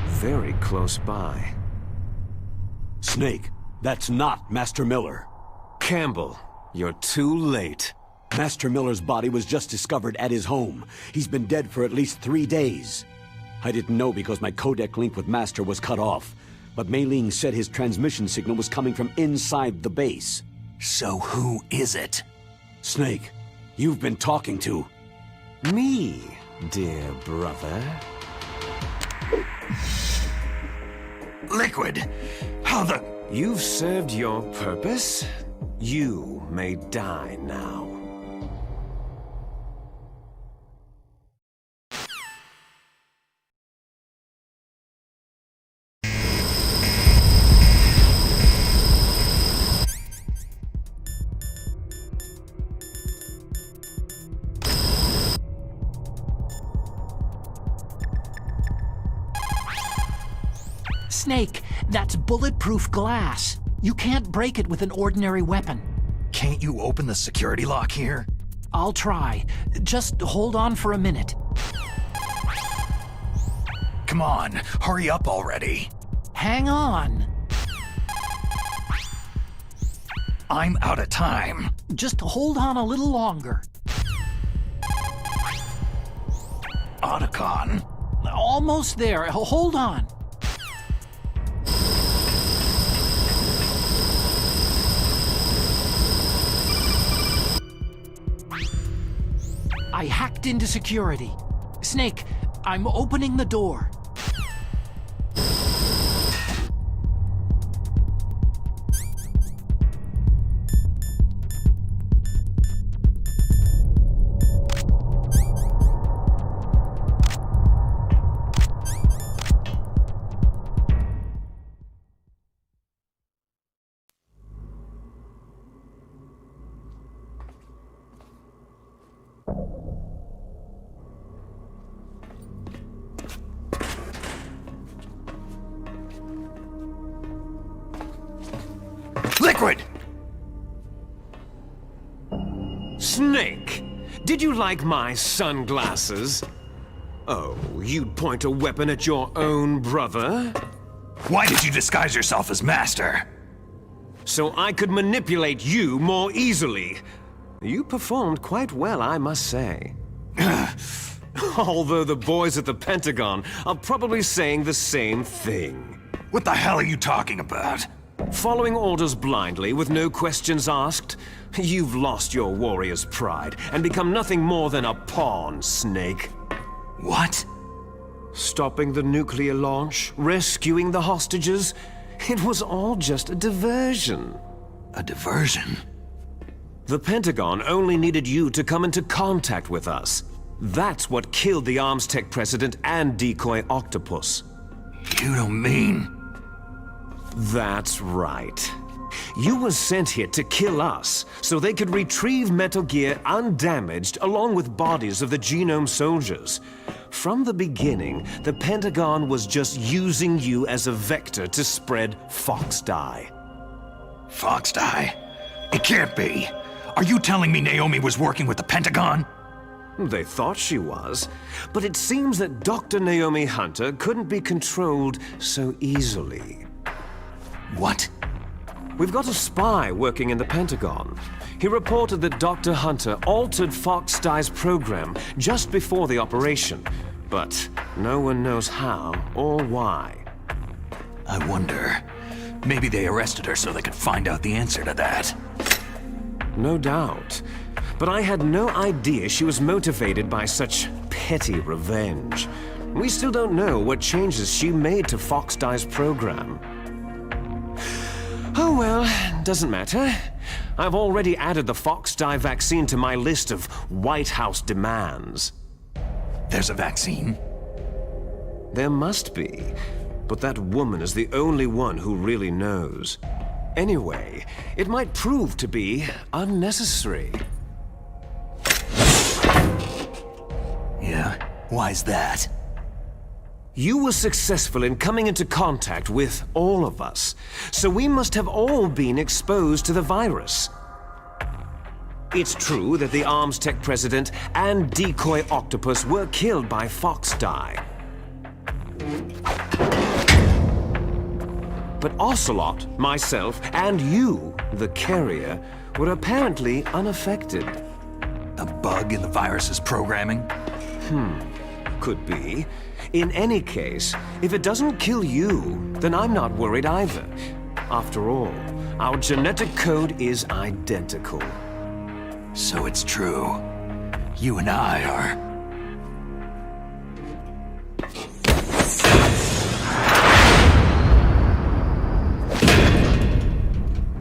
Very close by. Snake, that's not Master Miller. Campbell, you're too late. Master Miller's body was just discovered at his home. He's been dead for at least 3 days. I didn't know because my codec link with Master was cut off. But Mei Ling said his transmission signal was coming from inside the base. So who is it? Snake, you've been talking to... Me, dear brother. Liquid! How the... You've served your purpose. You may die now. Snake, that's bulletproof glass. You can't break it with an ordinary weapon. Can't you open the security lock here? I'll try. Just hold on for a minute. Come on, hurry up already. Hang on. I'm out of time. Just hold on a little longer. Otacon. Almost there. Hold on. I hacked into security. Snake, I'm opening the door. Liquid! Snake! Did you like my sunglasses? Oh, you'd point a weapon at your own brother? Why did you disguise yourself as Master? So I could manipulate you more easily. You performed quite well, I must say. Although the boys at the Pentagon are probably saying the same thing. What the hell are you talking about? Following orders blindly with no questions asked? You've lost your warrior's pride and become nothing more than a pawn, Snake. What? Stopping the nuclear launch, rescuing the hostages, it was all just a diversion. A diversion? The Pentagon only needed you to come into contact with us. That's what killed the Arms Tech president and decoy Octopus. You don't mean... That's right. You were sent here to kill us, so they could retrieve Metal Gear undamaged along with bodies of the Genome soldiers. From the beginning, the Pentagon was just using you as a vector to spread Fox-Die. Fox-Die? It can't be! Are you telling me Naomi was working with the Pentagon? They thought she was, but it seems that Dr. Naomi Hunter couldn't be controlled so easily. What? We've got a spy working in the Pentagon. He reported that Dr. Hunter altered Fox-Die's program just before the operation, but no one knows how or why. I wonder. Maybe they arrested her so they could find out the answer to that. No doubt. but I had no idea she was motivated by such petty revenge. We still don't know what changes she made to Fox-Die's program. Oh well, doesn't matter. I've already added the Fox-Die vaccine to my list of White House demands. There's a vaccine? There must be, but that woman is the only one who really knows. Anyway, it might prove to be unnecessary. Yeah? Why's that? You were successful in coming into contact with all of us, so we must have all been exposed to the virus. It's true that the Arms Tech president and decoy octopus were killed by Fox-Die. But Ocelot, myself, and you, the carrier, were apparently unaffected. A bug in the virus's programming? Could be. In any case, if it doesn't kill you, then I'm not worried either. After all, our genetic code is identical. So it's true. You and I are...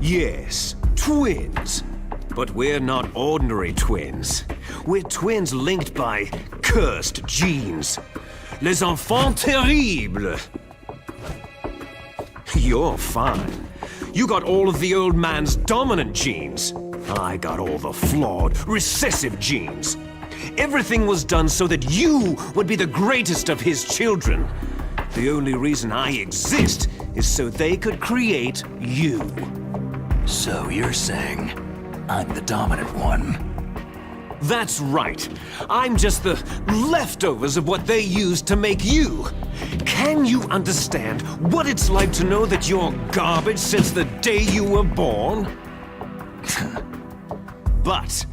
Yes, twins. But we're not ordinary twins. We're twins linked by cursed genes. Les enfants terribles. You're fine. You got all of the old man's dominant genes. I got all the flawed, recessive genes. Everything was done so that you would be the greatest of his children. The only reason I exist is so they could create you. So you're saying I'm the dominant one? That's right. I'm just the leftovers of what they used to make you. Can you understand what it's like to know that you're garbage since the day you were born? But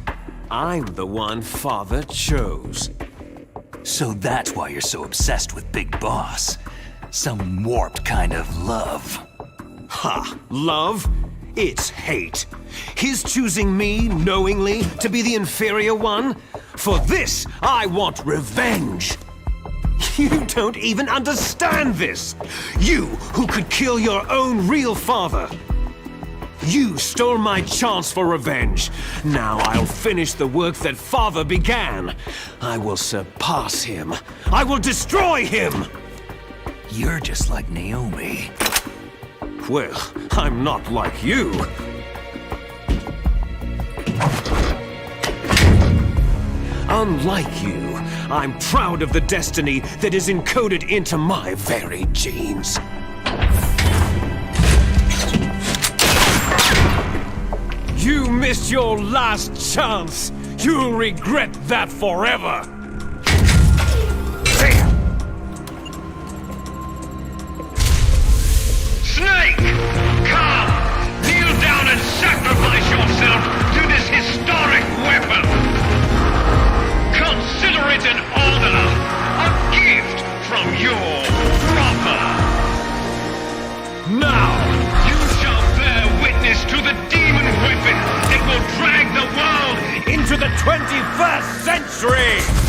I'm the one Father chose. So that's why you're so obsessed with Big Boss. Some warped kind of love. Ha! Love? It's hate. His choosing me, knowingly, to be the inferior one? For this, I want revenge. You don't even understand this. You, who could kill your own real father. You stole my chance for revenge. Now I'll finish the work that Father began. I will surpass him. I will destroy him. You're just like Naomi. Well, I'm not like you. Unlike you, I'm proud of the destiny that is encoded into my very genes. You missed your last chance. You'll regret that forever. Snake! Come! Kneel down and sacrifice yourself to this historic weapon! Consider it an honor, a gift from your brother! Now, you shall bear witness to the demon weapon that will drag the world into the 21st century!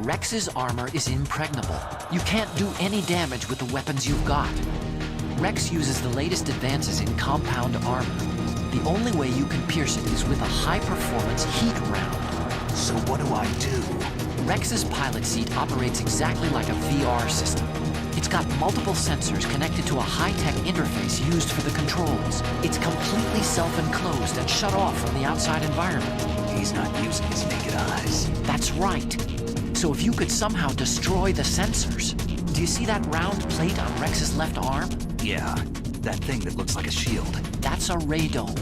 Rex's armor is impregnable. You can't do any damage with the weapons you've got. Rex uses the latest advances in compound armor. The only way you can pierce it is with a high-performance heat round. So what do I do? Rex's pilot seat operates exactly like a VR system. It's got multiple sensors connected to a high-tech interface used for the controls. It's completely self-enclosed and shut off from the outside environment. He's not using his naked eyes. That's right. So if you could somehow destroy the sensors... Do you see that round plate on Rex's left arm? Yeah, that thing that looks like a shield. That's a radome.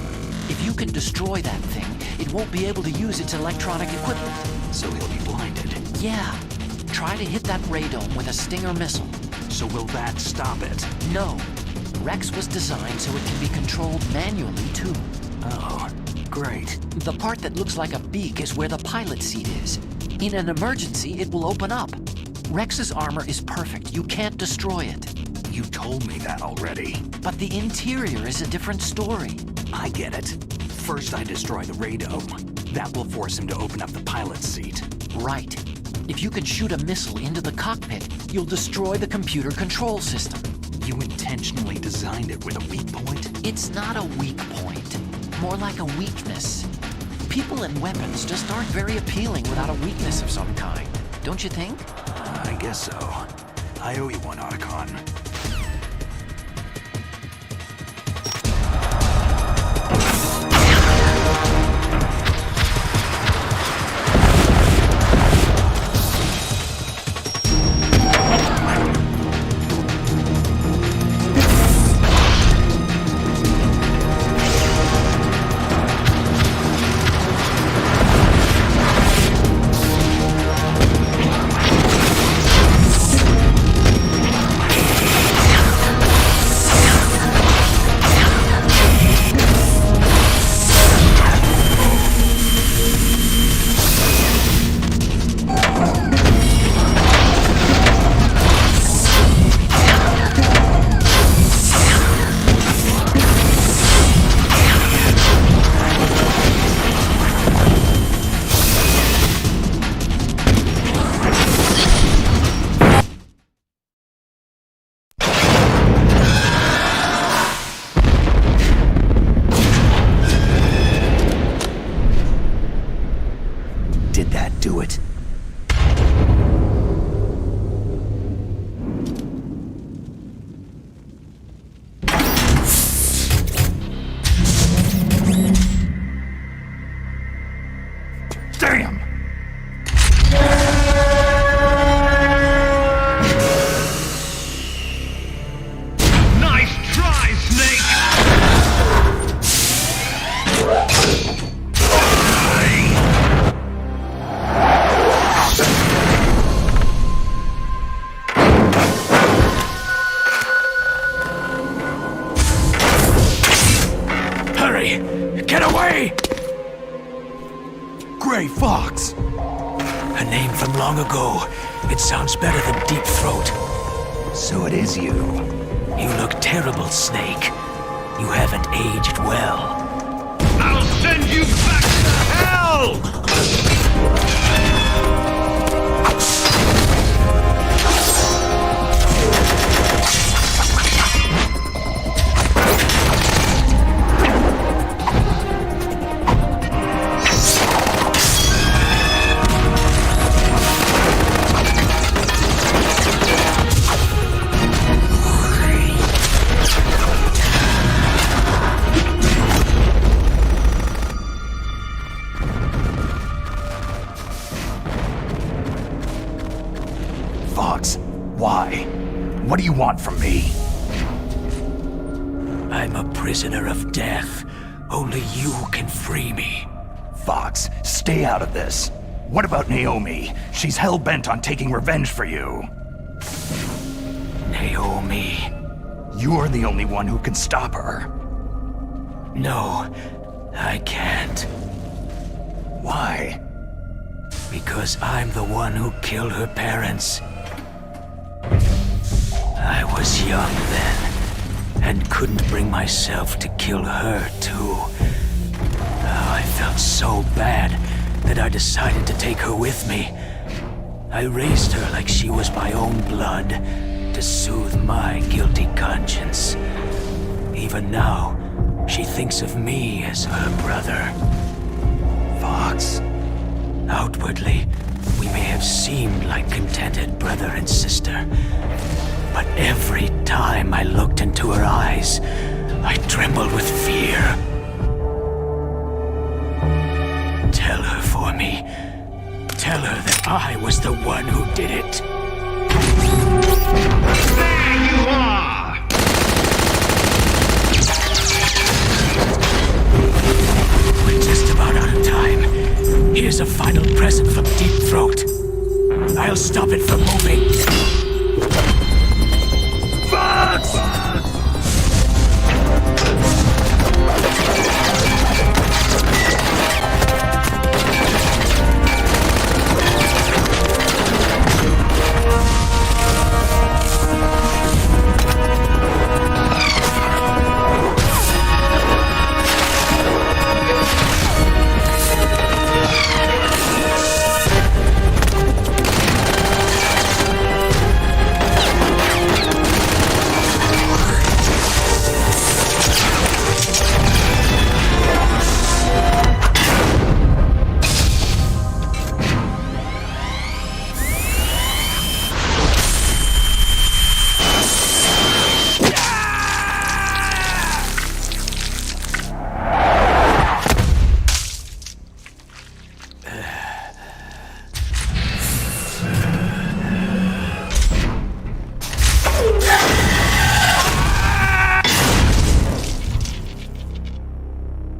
If you can destroy that thing, it won't be able to use its electronic equipment. So he'll be blinded. Yeah. Try to hit that radome with a Stinger missile. So will that stop it? No. Rex was designed so it can be controlled manually, too. Oh, great. The part that looks like a beak is where the pilot seat is. In an emergency, it will open up. Rex's armor is perfect. You can't destroy it. You told me that already. But the interior is a different story. I get it. First I destroy the radome. That will force him to open up the pilot seat. Right. If you can shoot a missile into the cockpit, you'll destroy the computer control system. You intentionally designed it with a weak point? It's not a weak point. More like a weakness. People and weapons just aren't very appealing without a weakness of some kind. Don't you think? I guess so. I owe you one, Otacon. Did that do it? Damn! Nice try, Snake! Hurry! Get away! Gray Fox! A name from long ago. It sounds better than Deep Throat. So it is you. You look terrible, Snake. You haven't aged well. I'll send you back to hell! Fox, why? What do you want from me? I'm a prisoner of death. Only you can free me. Fox, stay out of this. What about Naomi? She's hell-bent on taking revenge for you. Naomi. You're the only one who can stop her. No, I can't. Why? Because I'm the one who killed her parents. I was young then, and couldn't bring myself to kill her, too. Oh, I felt so bad that I decided to take her with me. I raised her like she was my own blood, to soothe my guilty conscience. Even now, she thinks of me as her brother. Fox. Outwardly, we may have seemed like contented brother and sister, but every time I looked into her eyes, I trembled with fear. Tell her for me. Tell her that I was the one who did it. There you are! We're just about out of time. Here's a final present from Deep Throat. I'll stop it from moving. Fox!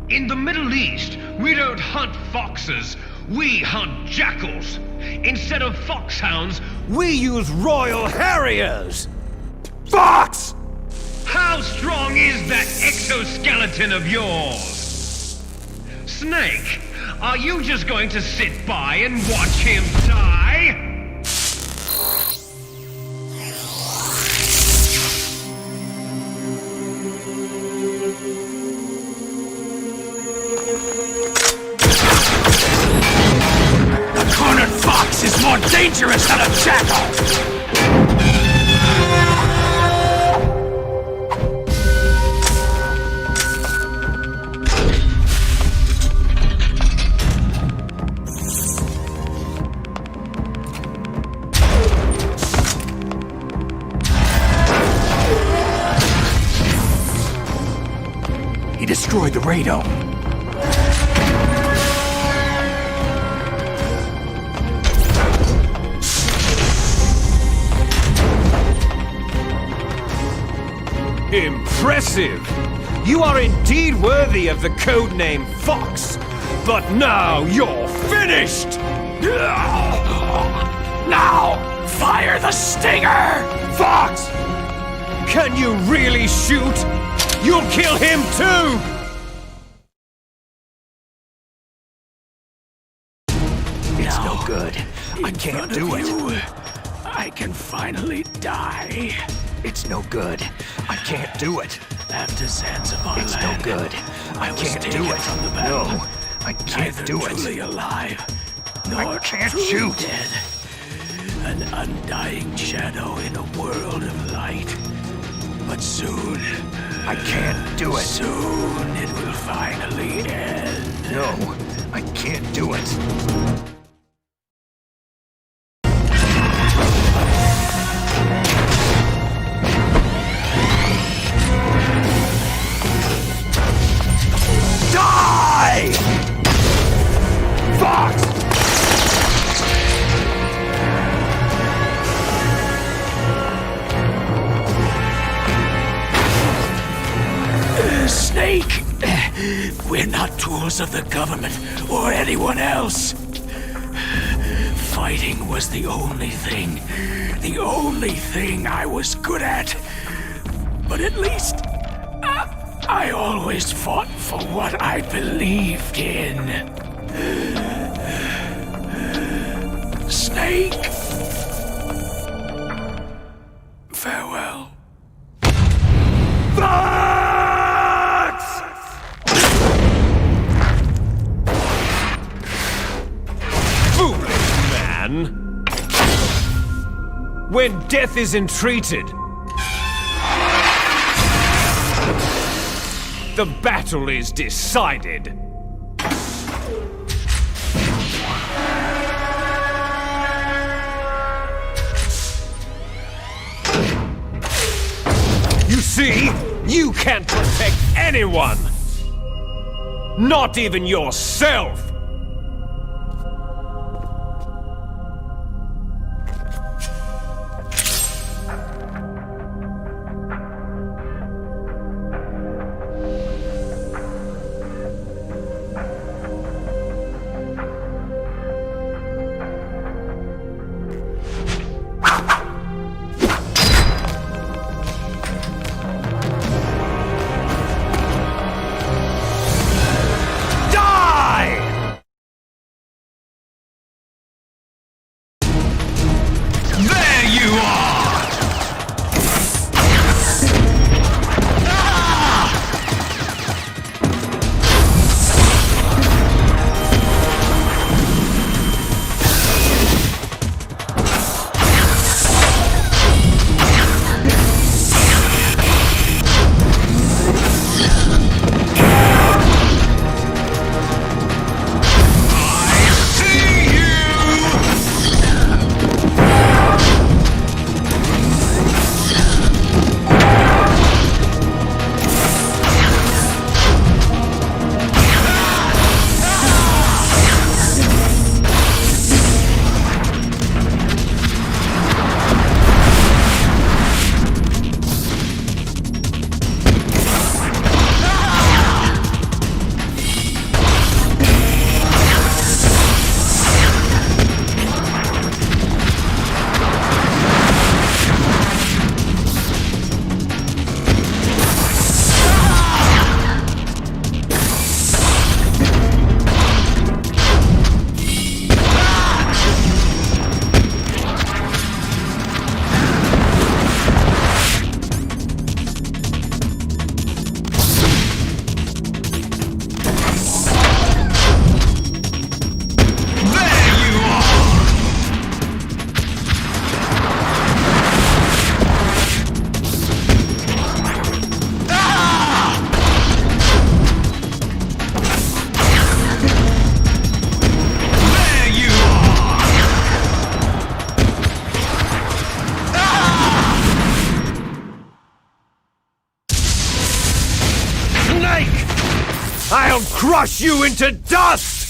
In the Middle East, we don't hunt foxes, we hunt jackals. Instead of foxhounds, We use Royal Harriers! Fox! how strong is that exoskeleton of yours? Snake, are you just going to sit by and watch him die? A cornered fox is more dangerous than a jackal! He destroyed the radome. Impressive! You are indeed worthy of the codename Fox, but now you're finished! Now, fire the stinger! Fox! Can you really shoot? You'll kill him too! It's no good. I can't do it. I can finally die. It's no good. I can't do it. After Zanzibar It's no land, good. I was can't taken do it. from the battle. No, I can't Neither do truly it. alive, nor can't truly shoot. dead. An undying shadow in a world of light. But soon, I can't do it. soon it will finally end. No, I can't do it. Die! Fox! Snake! We're not tools of the government or anyone else. Fighting was the only thing I was good at. But at least, I always fought for what I believed in. Snake! Farewell. Fox! Foolish man! when death is entreated, the battle is decided. You see, you can't protect anyone! Not even yourself! I'll crush you into dust!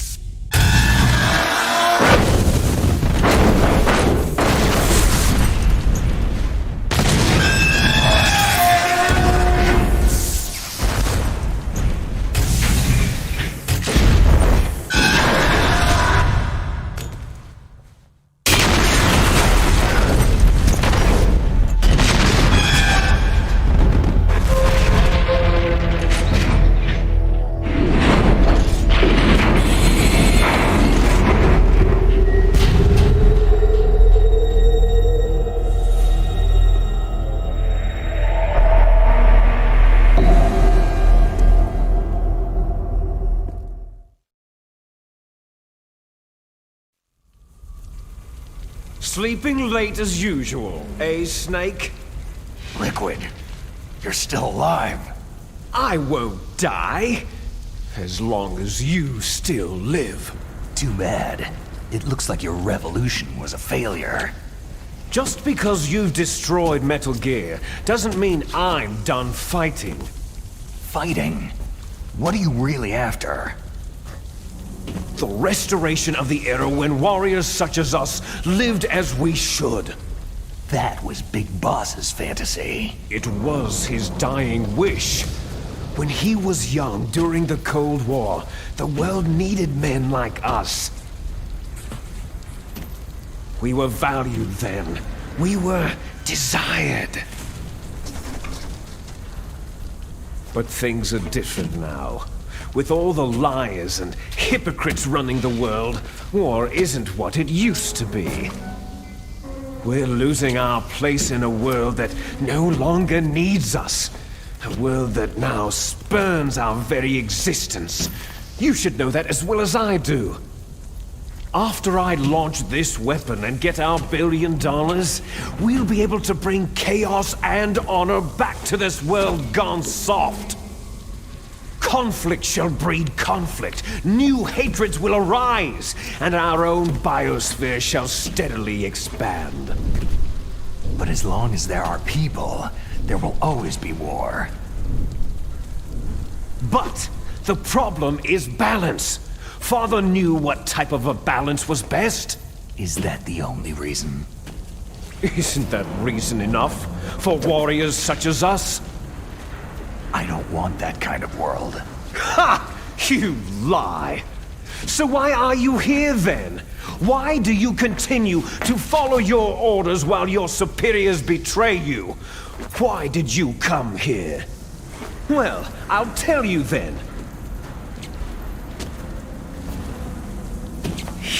Sleeping late as usual, eh, Snake? Liquid, you're still alive. I won't die, as long as you still live. Too bad. It looks like your revolution was a failure. Just because you've destroyed Metal Gear doesn't mean I'm done fighting. Fighting? What are you really after? The restoration of the era when warriors such as us lived as we should. That was Big Boss's fantasy. It was his dying wish. When he was young during the Cold War, the world needed men like us. We were valued then. We were desired. But things are different now. With all the liars and hypocrites running the world, war isn't what it used to be. We're losing our place in a world that no longer needs us. A world that now spurns our very existence. You should know that as well as I do. After I launch this weapon and get our $1 billion, we'll be able to bring chaos and honor back to this world gone soft. Conflict shall breed conflict, new hatreds will arise, and our own biosphere shall steadily expand. But as long as there are people, there will always be war. But the problem is balance. Father knew what type of a balance was best. Is that the only reason? Isn't that reason enough for warriors such as us? I don't want that kind of world. Ha! You lie! So why are you here then? Why do you continue to follow your orders while your superiors betray you? Why did you come here? Well, I'll tell you then.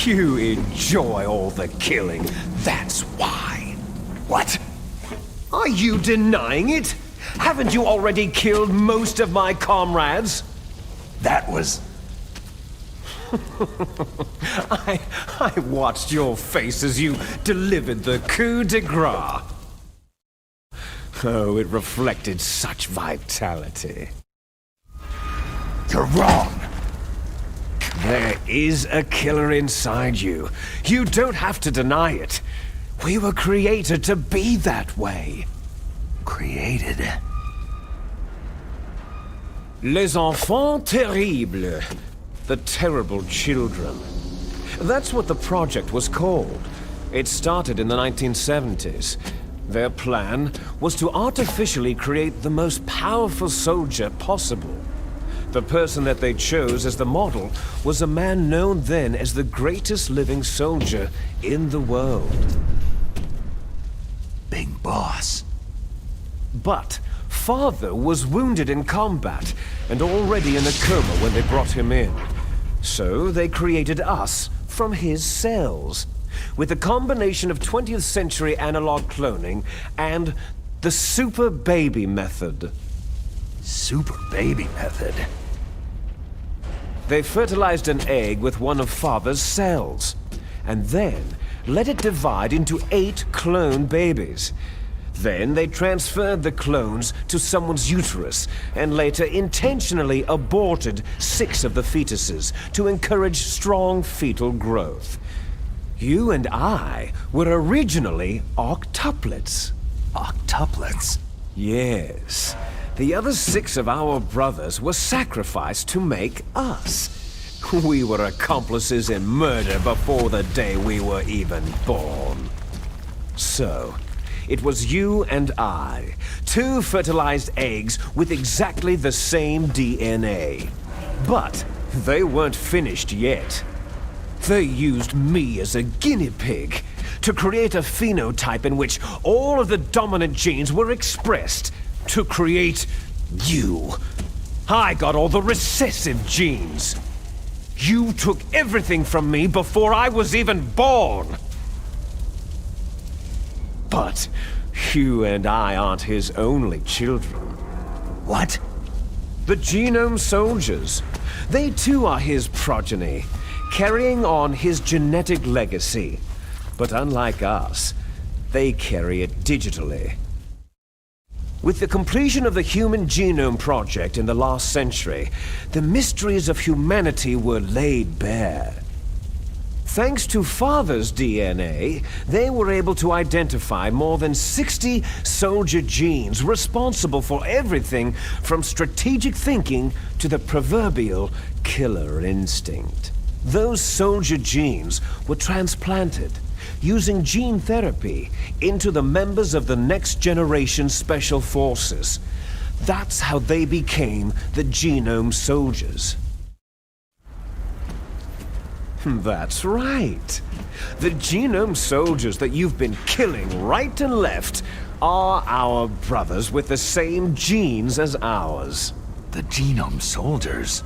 You enjoy all the killing, that's why. What? Are you denying it? Haven't you already killed most of my comrades? That was... I watched your face as you delivered the coup de grace. Oh, it reflected such vitality. You're wrong! There is a killer inside you. You don't have to deny it. We were created to be that way. Created? Les enfants terribles. The terrible children. That's what the project was called. It started in the 1970s. Their plan was to artificially create the most powerful soldier possible. The person that they chose as the model was a man known then as the greatest living soldier in the world. Big boss. But Father was wounded in combat and already in a coma when they brought him in. So they created us from his cells, with a combination of 20th century analog cloning and the super baby method. Super baby method? They fertilized an egg with one of Father's cells, and then let it divide into 8 clone babies. Then they transferred the clones to someone's uterus, and later intentionally aborted 6 of the fetuses to encourage strong fetal growth. You and I were originally octuplets. Octuplets? Yes. The other 6 of our brothers were sacrificed to make us. We were accomplices in murder before the day we were even born. So, it was you and I, 2 fertilized eggs with exactly the same DNA. But they weren't finished yet. They used me as a guinea pig to create a phenotype in which all of the dominant genes were expressed to create you. I got all the recessive genes. You took everything from me before I was even born. But you and I aren't his only children. What? The Genome Soldiers. They too are his progeny, carrying on his genetic legacy. But unlike us, they carry it digitally. With the completion of the Human Genome Project in the last century, the mysteries of humanity were laid bare. Thanks to Father's DNA, they were able to identify more than 60 soldier genes responsible for everything from strategic thinking to the proverbial killer instinct. Those soldier genes were transplanted, using gene therapy, into the members of the next generation Special Forces. That's how they became the Genome Soldiers. That's right. The Genome Soldiers that you've been killing right and left are our brothers with the same genes as ours. The Genome Soldiers?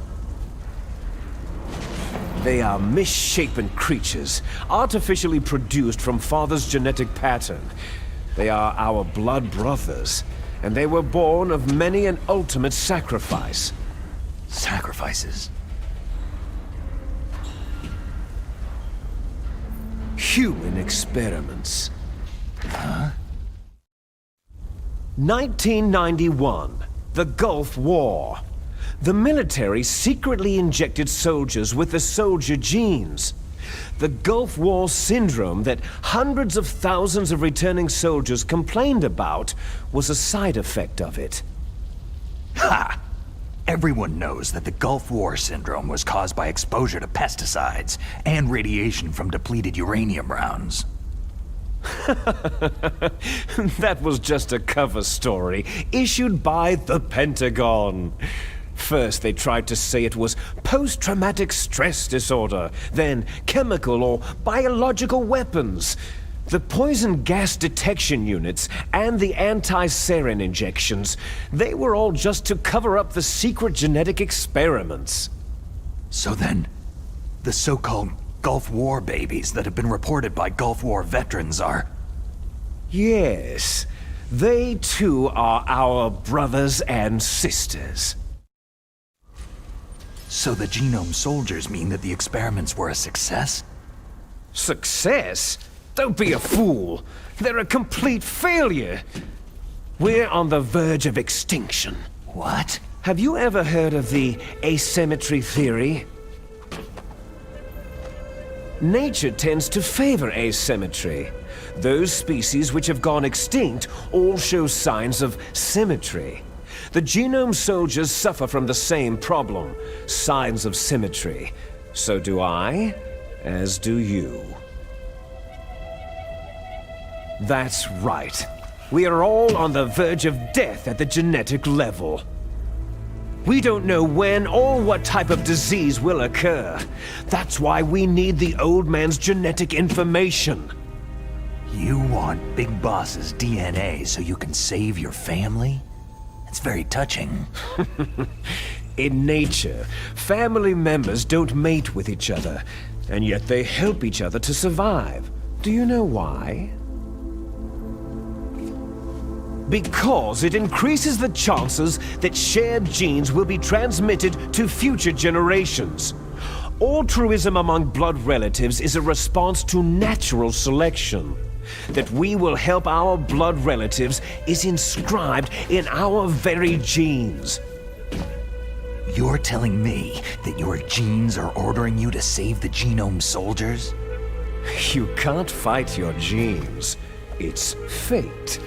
They are misshapen creatures, artificially produced from Father's genetic pattern. They are our blood brothers, and they were born of many an ultimate sacrifice. Sacrifices? human experiments. Huh? 1991, the Gulf War. The military secretly injected soldiers with the soldier genes. The Gulf War syndrome that hundreds of thousands of returning soldiers complained about was a side effect of it. Ha! Everyone knows that the Gulf War syndrome was caused by exposure to pesticides and radiation from depleted uranium rounds. That was just a cover story issued by the Pentagon. First, they tried to say it was post-traumatic stress disorder, then chemical or biological weapons. The poison gas detection units and the anti-sarin injections, they were all just to cover up the secret genetic experiments. So then, the so-called Gulf War babies that have been reported by Gulf War veterans are... Yes, they too are our brothers and sisters. So the genome soldiers mean that the experiments were a success? Success? Don't be a fool. They're a complete failure. We're on the verge of extinction. What? Have you ever heard of the asymmetry theory? Nature tends to favor asymmetry. Those species which have gone extinct all show signs of symmetry. The genome soldiers suffer from the same problem, signs of symmetry. So do I, as do you. That's right. We are all on the verge of death at the genetic level. We don't know when or what type of disease will occur. That's why we need the old man's genetic information. You want Big Boss's DNA so you can save your family? It's very touching. In nature, family members don't mate with each other, and yet they help each other to survive. Do you know why? Because it increases the chances that shared genes will be transmitted to future generations. Altruism among blood relatives is a response to natural selection. That we will help our blood relatives is inscribed in our very genes. You're telling me that your genes are ordering you to save the genome soldiers? You can't fight your genes. It's fate.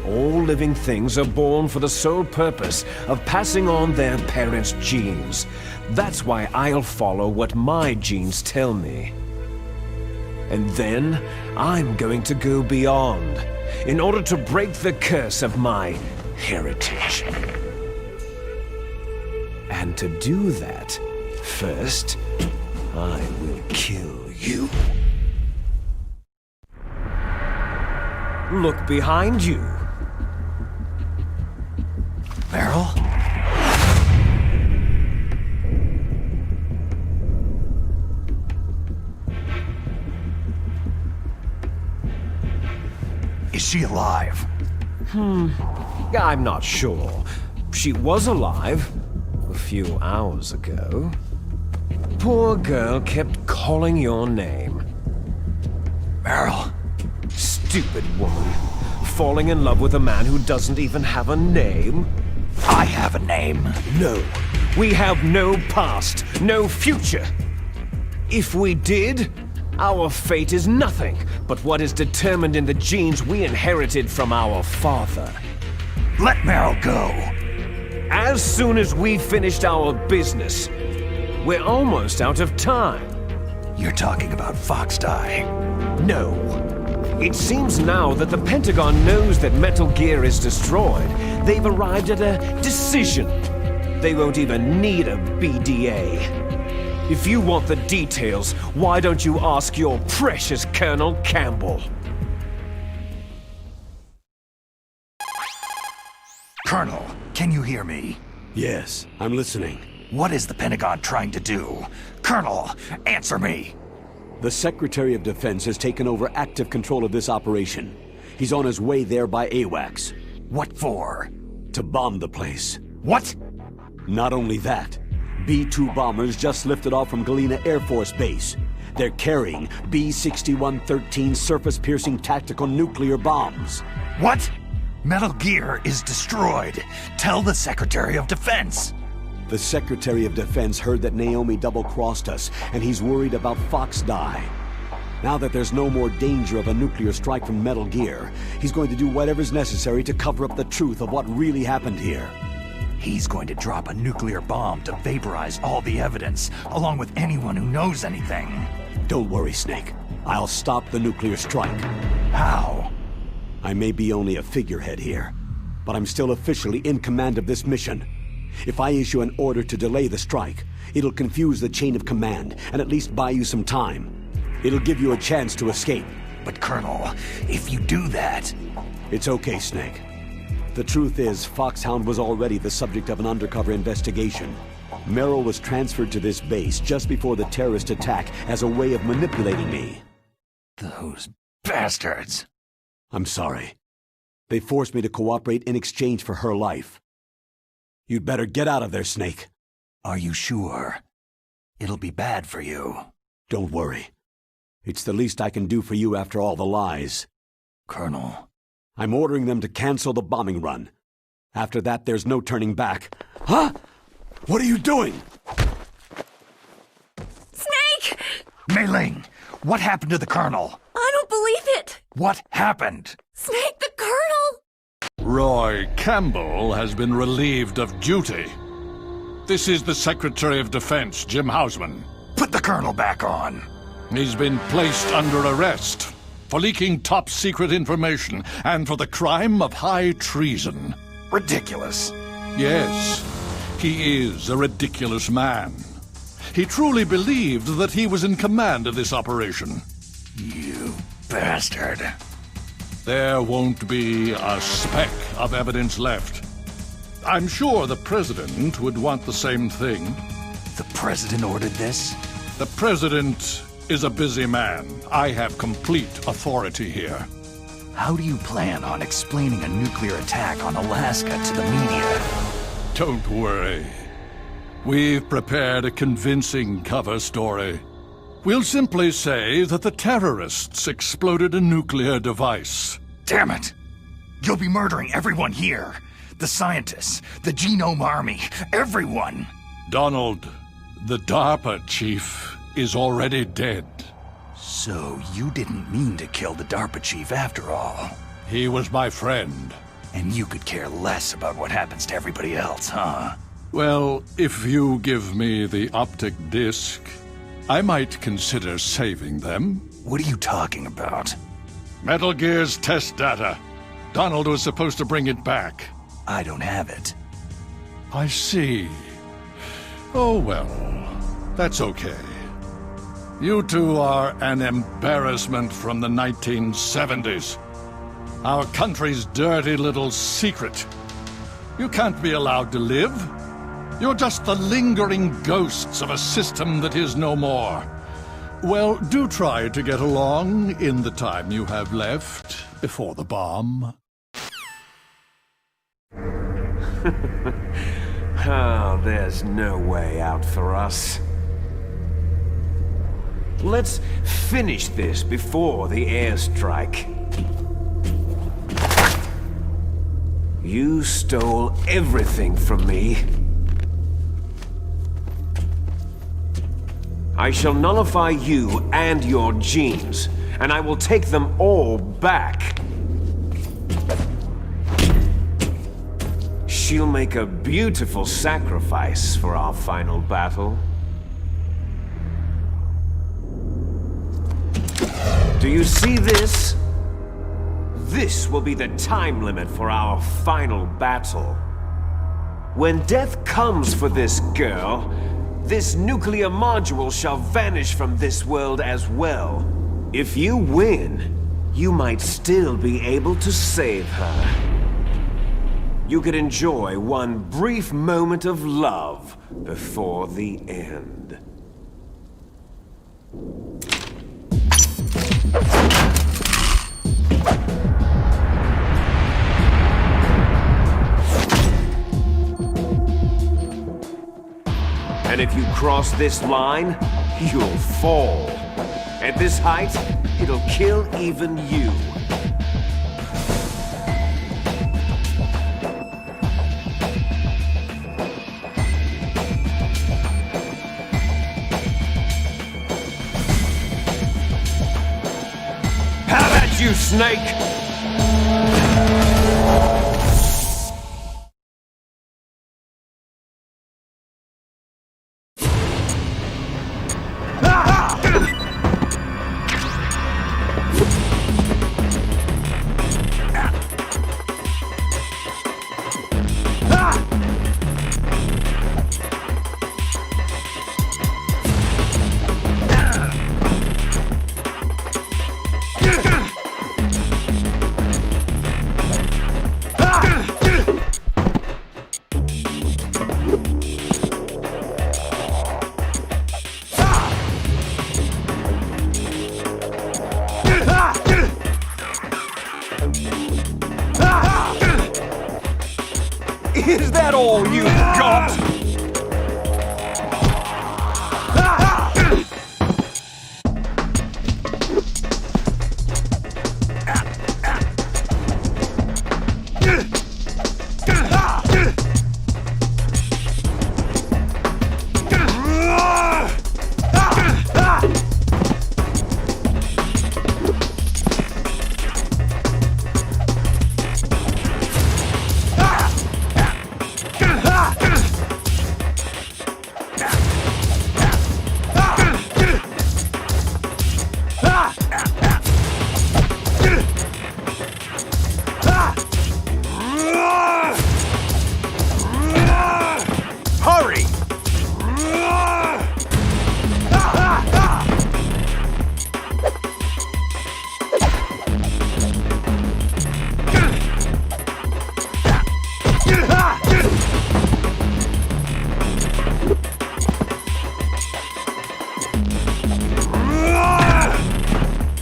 All living things are born for the sole purpose of passing on their parents' genes. That's why I'll follow what my genes tell me. And then, I'm going to go beyond, in order to break the curse of my heritage. And to do that, first, I will kill you. Look behind you. Meryl? Is she alive? I'm not sure. She was alive a few hours ago. Poor girl kept calling your name. Meryl? Stupid woman. Falling in love with a man who doesn't even have a name? I have a name. No. We have no past, no future. If we did, our fate is nothing but what is determined in the genes we inherited from our father. Let Meryl go. As soon as we finished our business, we're almost out of time. You're talking about Foxdie. No. It seems now that the Pentagon knows that Metal Gear is destroyed. They've arrived at a decision. They won't even need a BDA. If you want the details, why don't you ask your precious Colonel Campbell? Colonel, can you hear me? Yes, I'm listening. What is the Pentagon trying to do? Colonel, answer me! The Secretary of Defense has taken over active control of this operation. He's on his way there by AWACS. What for? To bomb the place. What? Not only that, B-2 bombers just lifted off from Galena Air Force Base. They're carrying B-6113 surface-piercing tactical nuclear bombs. What? Metal Gear is destroyed. Tell the Secretary of Defense. The Secretary of Defense heard that Naomi double-crossed us, and he's worried about Fox Die. Now that there's no more danger of a nuclear strike from Metal Gear, he's going to do whatever's necessary to cover up the truth of what really happened here. He's going to drop a nuclear bomb to vaporize all the evidence, along with anyone who knows anything. Don't worry, Snake. I'll stop the nuclear strike. How? I may be only a figurehead here, but I'm still officially in command of this mission. If I issue an order to delay the strike, it'll confuse the chain of command and at least buy you some time. It'll give you a chance to escape. But Colonel, if you do that... It's okay, Snake. The truth is, Foxhound was already the subject of an undercover investigation. Merrill was transferred to this base just before the terrorist attack as a way of manipulating me. Those bastards! I'm sorry. They forced me to cooperate in exchange for her life. You'd better get out of there, Snake. Are you sure? It'll be bad for you. Don't worry. It's the least I can do for you after all the lies. Colonel. I'm ordering them to cancel the bombing run. After that, there's no turning back. Huh? What are you doing? Snake! Mei Ling, what happened to the Colonel? I don't believe it! What happened? Snake, the Colonel! Roy Campbell has been relieved of duty. This is the Secretary of Defense, Jim Hausman. Put the Colonel back on. He's been placed under arrest for leaking top-secret information and for the crime of high treason. Ridiculous. Yes, he is a ridiculous man. He truly believed that he was in command of this operation. You bastard. There won't be a speck of evidence left. I'm sure the President would want the same thing. The President ordered this? The President is a busy man. I have complete authority here. How do you plan on explaining a nuclear attack on Alaska to the media? Don't worry. We've prepared a convincing cover story. We'll simply say that the terrorists exploded a nuclear device. Damn it! You'll be murdering everyone here. The scientists, the Genome Army, everyone! Donald, the DARPA chief, is already dead. So you didn't mean to kill the DARPA chief after all? He was my friend. And you could care less about what happens to everybody else, huh? Well, if you give me the optic disc, I might consider saving them. What are you talking about? Metal Gear's test data. Donald was supposed to bring it back. I don't have it. I see. Oh well, that's okay. You two are an embarrassment from the 1970s. Our country's dirty little secret. You can't be allowed to live. You're just the lingering ghosts of a system that is no more. Well, do try to get along in the time you have left before the bomb. Oh, there's no way out for us. Let's finish this before the airstrike. You stole everything from me. I shall nullify you and your genes, and I will take them all back. She'll make a beautiful sacrifice for our final battle. Do you see this? This will be the time limit for our final battle. When death comes for this girl, this nuclear module shall vanish from this world as well. If you win, you might still be able to save her. You could enjoy one brief moment of love before the end. And if you cross this line, you'll fall. At this height, it'll kill even you. How about you, Snake? Is that all you've got? Hurry!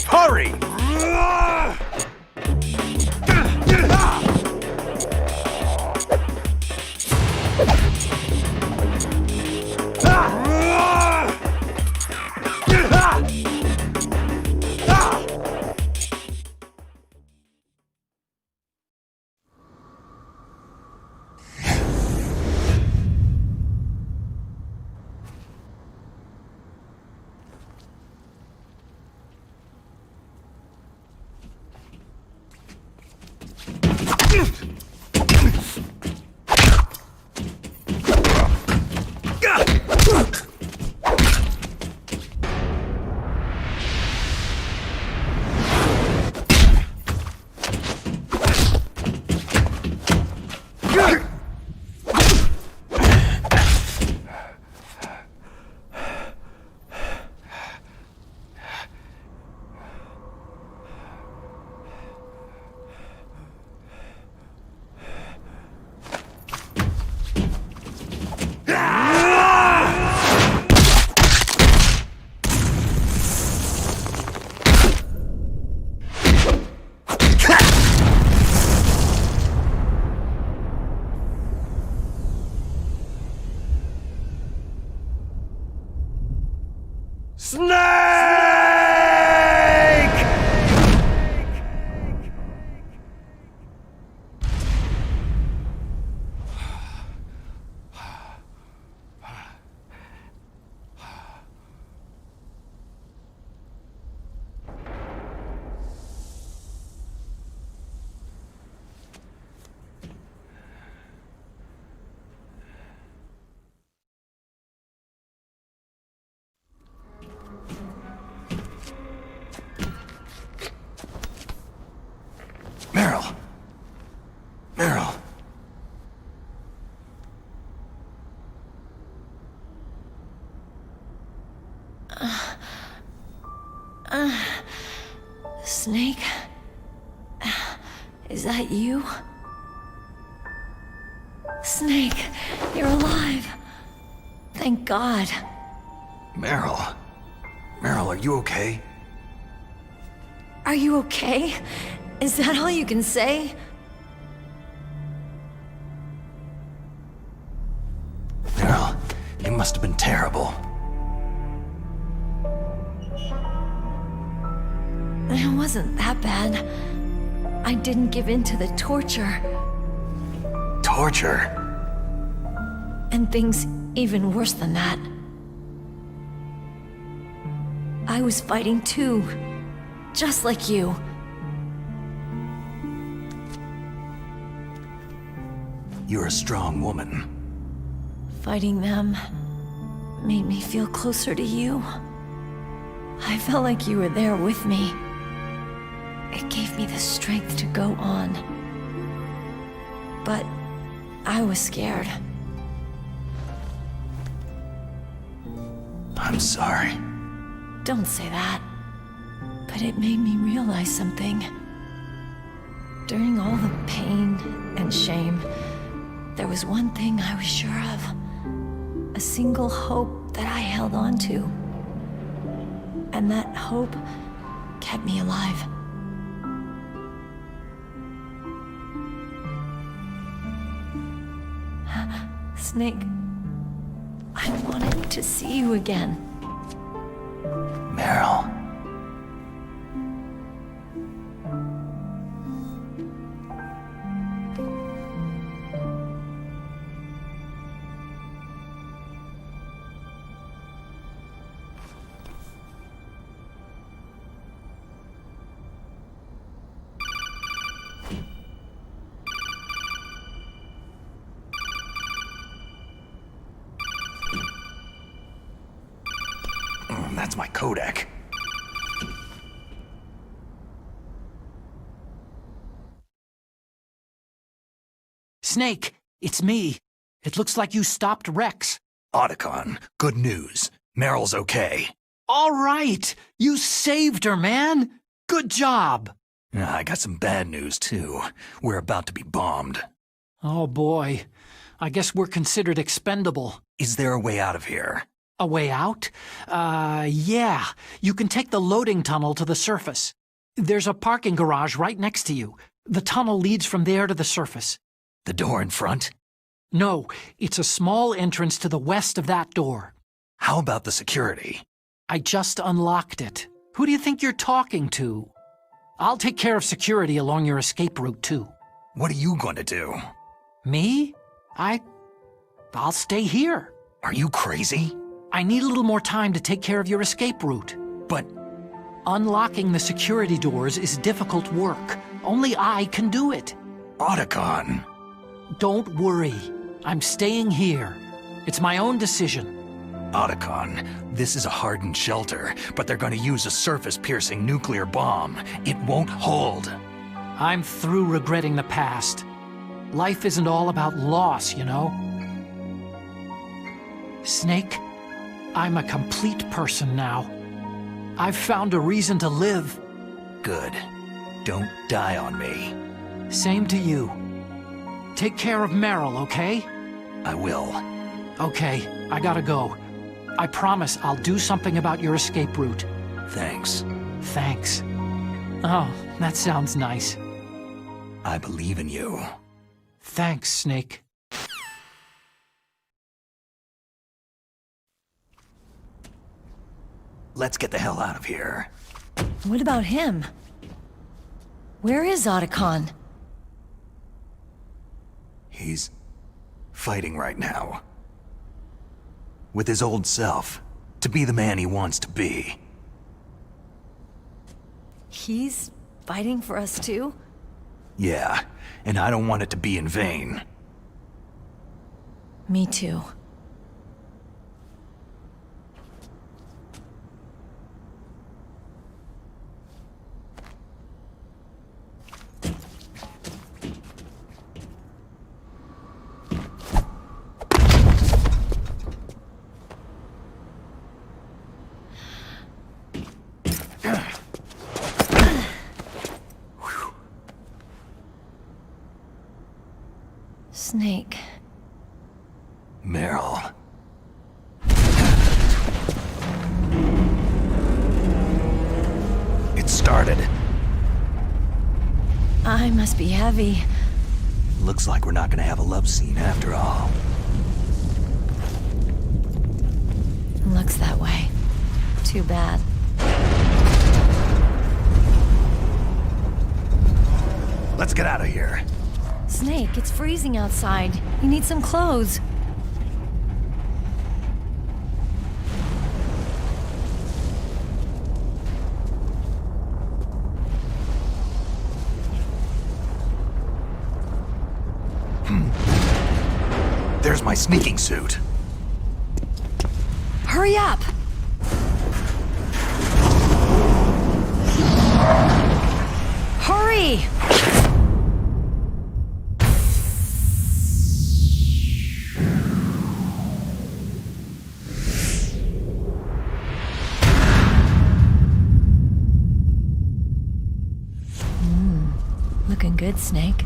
Hurry! Snake! Meryl. Meryl. Snake? Is that you? Snake, you're alive. Thank God. Meryl. Meryl, are you okay? Are you okay? Is that all you can say? Meryl, you must have been terrible. It wasn't that bad. I didn't give in to the torture. Torture? And things even worse than that. I was fighting too. Just like you. You're a strong woman. Fighting them made me feel closer to you. I felt like you were there with me. It gave me the strength to go on. But I was scared. I'm sorry. Don't say that. But it made me realize something. During all the pain and shame, there was one thing I was sure of. A single hope that I held on to. And that hope kept me alive. Snake, I wanted to see you again. Meryl. That's my codec. Snake, it's me. It looks like you stopped Rex. Otacon, good news. Meryl's okay. All right! You saved her, man! Good job! I got some bad news, too. We're about to be bombed. Oh, boy. I guess we're considered expendable. Is there a way out of here? A way out? Yeah. You can take the loading tunnel to the surface. There's a parking garage right next to you. The tunnel leads from there to the surface. The door in front? No, it's a small entrance to the west of that door. How about the security? I just unlocked it. Who do you think you're talking to? I'll take care of security along your escape route, too. What are you going to do? Me? I'll stay here. Are you crazy? I need a little more time to take care of your escape route. But unlocking the security doors is difficult work. Only I can do it. Otacon. Don't worry. I'm staying here. It's my own decision. Otacon, this is a hardened shelter, but they're going to use a surface-piercing nuclear bomb. It won't hold. I'm through regretting the past. Life isn't all about loss, you know? Snake, I'm a complete person now. I've found a reason to live. Good. Don't die on me. Same to you. Take care of Meryl, okay? I will. Okay, I gotta go. I promise I'll do something about your escape route. Thanks. Thanks. Oh, that sounds nice. I believe in you. Thanks, Snake. Let's get the hell out of here. What about him? Where is Otacon? He's fighting right now. With his old self, to be the man he wants to be. He's fighting for us too? Yeah, and I don't want it to be in vain. Me too. Snake. Meryl. It started. I must be heavy. Looks like we're not gonna have a love scene after all. Looks that way. Too bad. Let's get out of here. Snake, it's freezing outside. You need some clothes. There's my sneaking suit. Hurry up! Hurry! Looking good, Snake.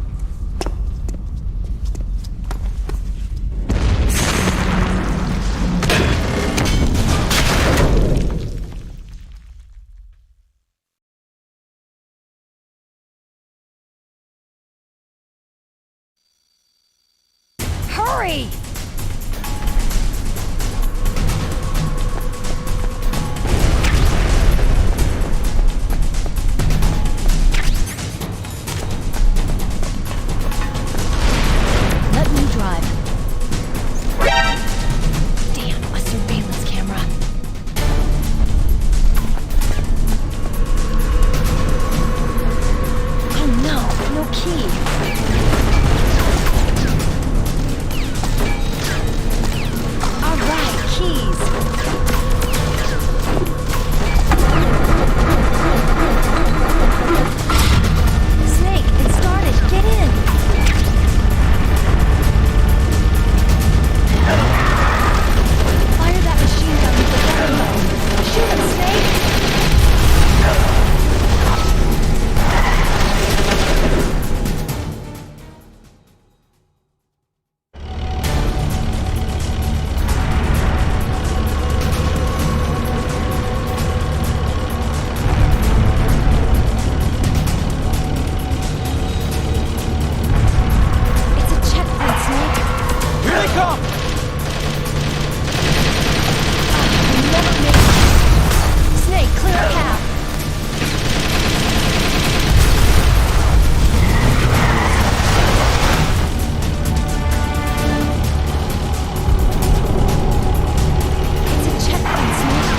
Hurry! Let me drive. Damn, a surveillance camera. Oh no, no key. All right, keys. Snake, it started. Get in. Fire that machine gun with the weapon mode. Shoot him, Snake. It's a checkpoint, Snake. Here they come! We never make it. Snake, clear a path. It's a checkpoint, Snake.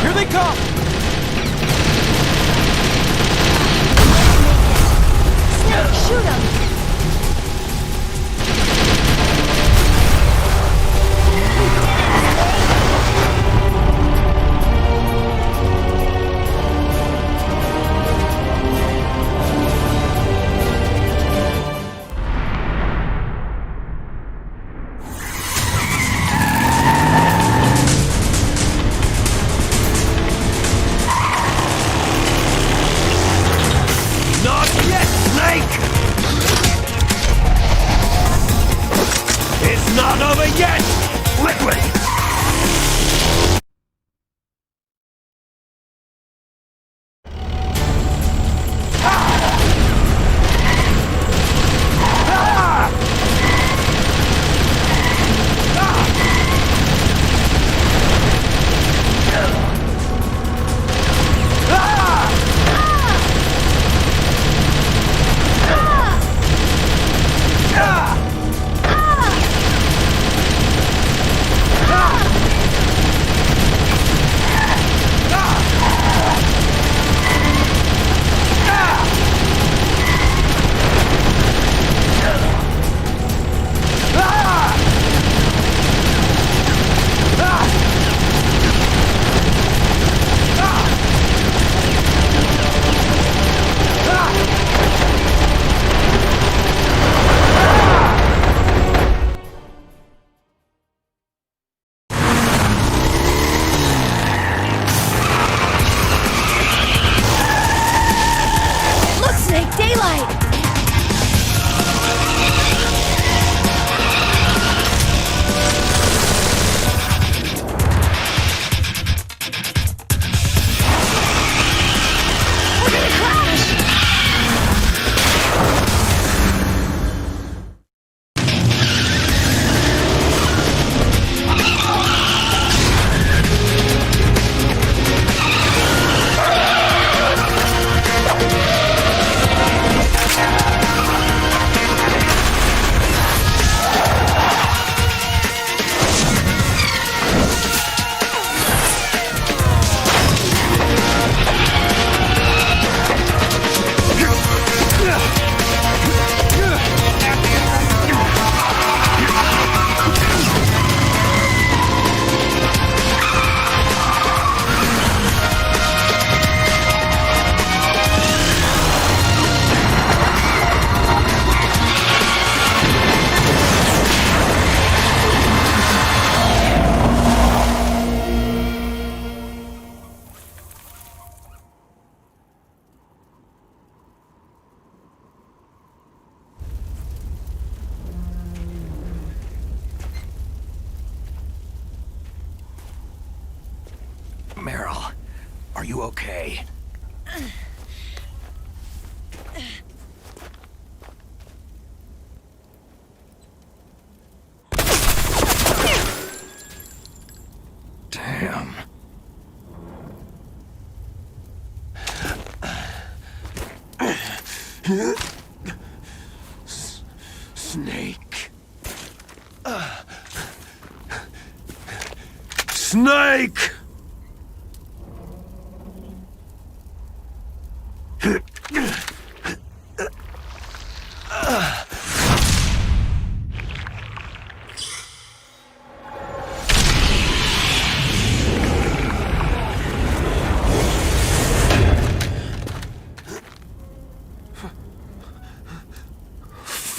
Here they come! Snake, shoot him! Not yet, Snake! It's not over yet! Liquid! you okay? Damn. Snake. Snake!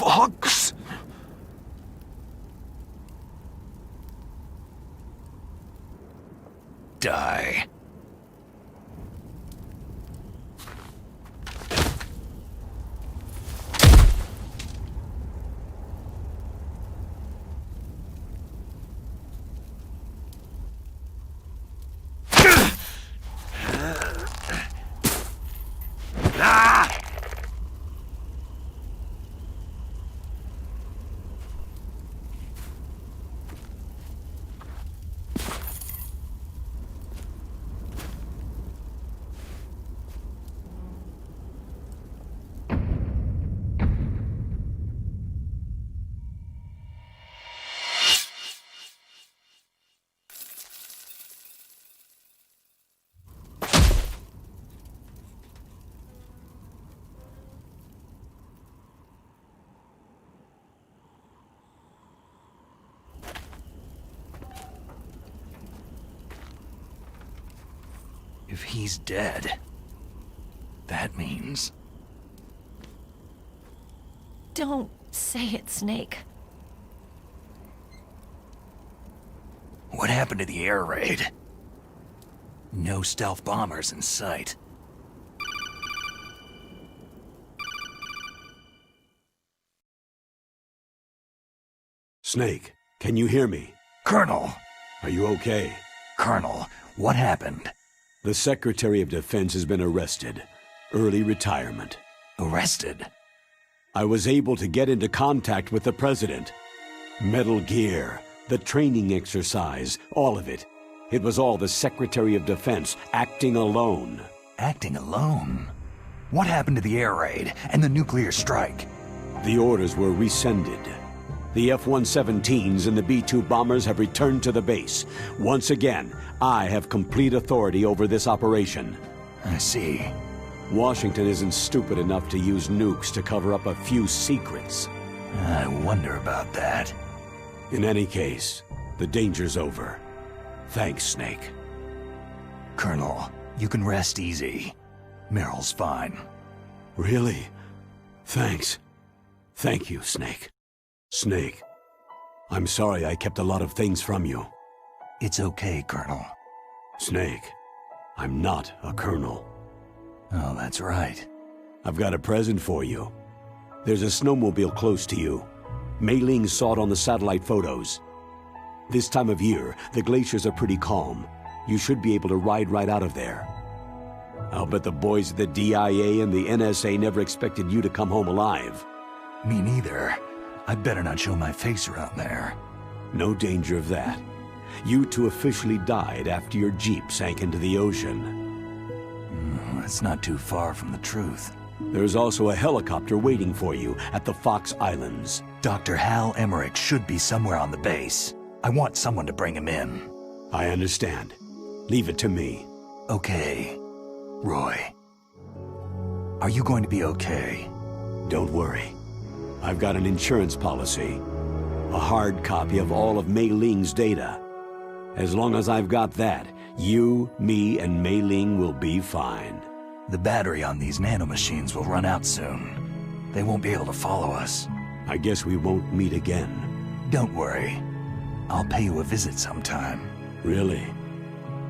Fox? Die. If he's dead, that means... Don't say it, Snake. What happened to the air raid? No stealth bombers in sight. Snake, can you hear me? Colonel! Are you okay? Colonel, what happened? The Secretary of Defense has been arrested. Early retirement. Arrested? I was able to get into contact with the President. Metal Gear, the training exercise, all of it. It was all the Secretary of Defense acting alone. Acting alone? What happened to the air raid and the nuclear strike? The orders were rescinded. The F-117s and the B-2 bombers have returned to the base. Once again, I have complete authority over this operation. I see. Washington isn't stupid enough to use nukes to cover up a few secrets. I wonder about that. In any case, the danger's over. Thanks, Snake. Colonel, you can rest easy. Meryl's fine. Really? Thanks. Thank you, Snake. Snake, I'm sorry I kept a lot of things from you. It's okay, Colonel. Snake, I'm not a colonel. Oh, that's right. I've got a present for you. There's a snowmobile close to you. Mei Ling saw it on the satellite photos. This time of year, the glaciers are pretty calm. You should be able to ride right out of there. I'll bet the boys at the DIA and the NSA never expected you to come home alive. Me neither. I'd better not show my face around there. No danger of that. You two officially died after your Jeep sank into the ocean. That's not too far from the truth. There's also a helicopter waiting for you at the Fox Islands. Dr. Hal Emmerich should be somewhere on the base. I want someone to bring him in. I understand. Leave it to me. Okay. Roy. Are you going to be okay? Don't worry. I've got an insurance policy. A hard copy of all of Mei Ling's data. As long as I've got that, you, me, and Mei Ling will be fine. The battery on these nanomachines will run out soon. They won't be able to follow us. I guess we won't meet again. Don't worry. I'll pay you a visit sometime. Really?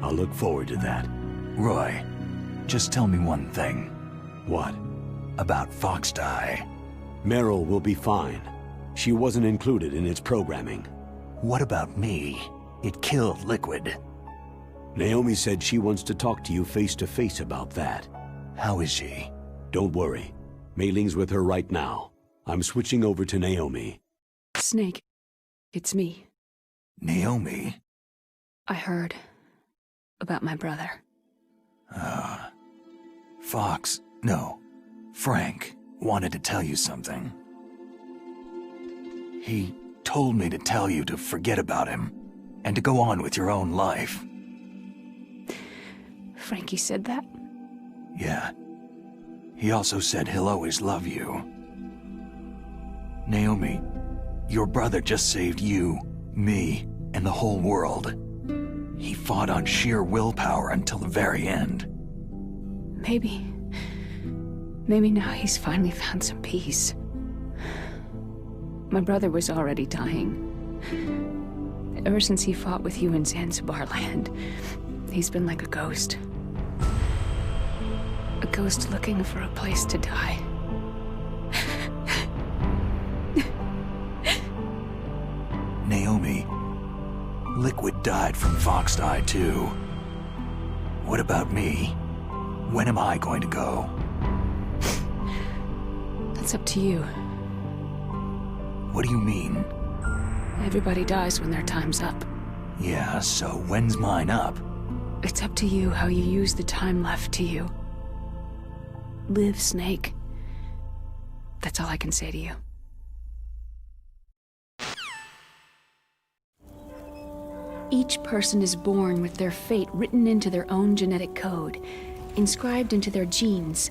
I'll look forward to that. Roy, just tell me one thing. What? About Fox Die. Meryl will be fine. She wasn't included in its programming. What about me? It killed Liquid. Naomi said she wants to talk to you face to face about that. How is she? Don't worry. Mei Ling's with her right now. I'm switching over to Naomi. Snake, it's me. Naomi? I heard about my brother. Fox, no, Frank wanted to tell you something. He told me to tell you to forget about him and to go on with your own life. Frankie said that? Yeah. He also said he'll always love you. Naomi, your brother just saved you, me, and the whole world. He fought on sheer willpower until the very end. Maybe now he's finally found some peace. My brother was already dying. Ever since he fought with you in Zanzibar land, he's been like a ghost. A ghost looking for a place to die. Naomi, Liquid died from Fox Eye too. What about me? When am I going to go? That's up to you. What do you mean? Everybody dies when their time's up. Yeah, so when's mine up? It's up to you how you use the time left to you. Live, Snake. That's all I can say to you. Each person is born with their fate written into their own genetic code, inscribed into their genes.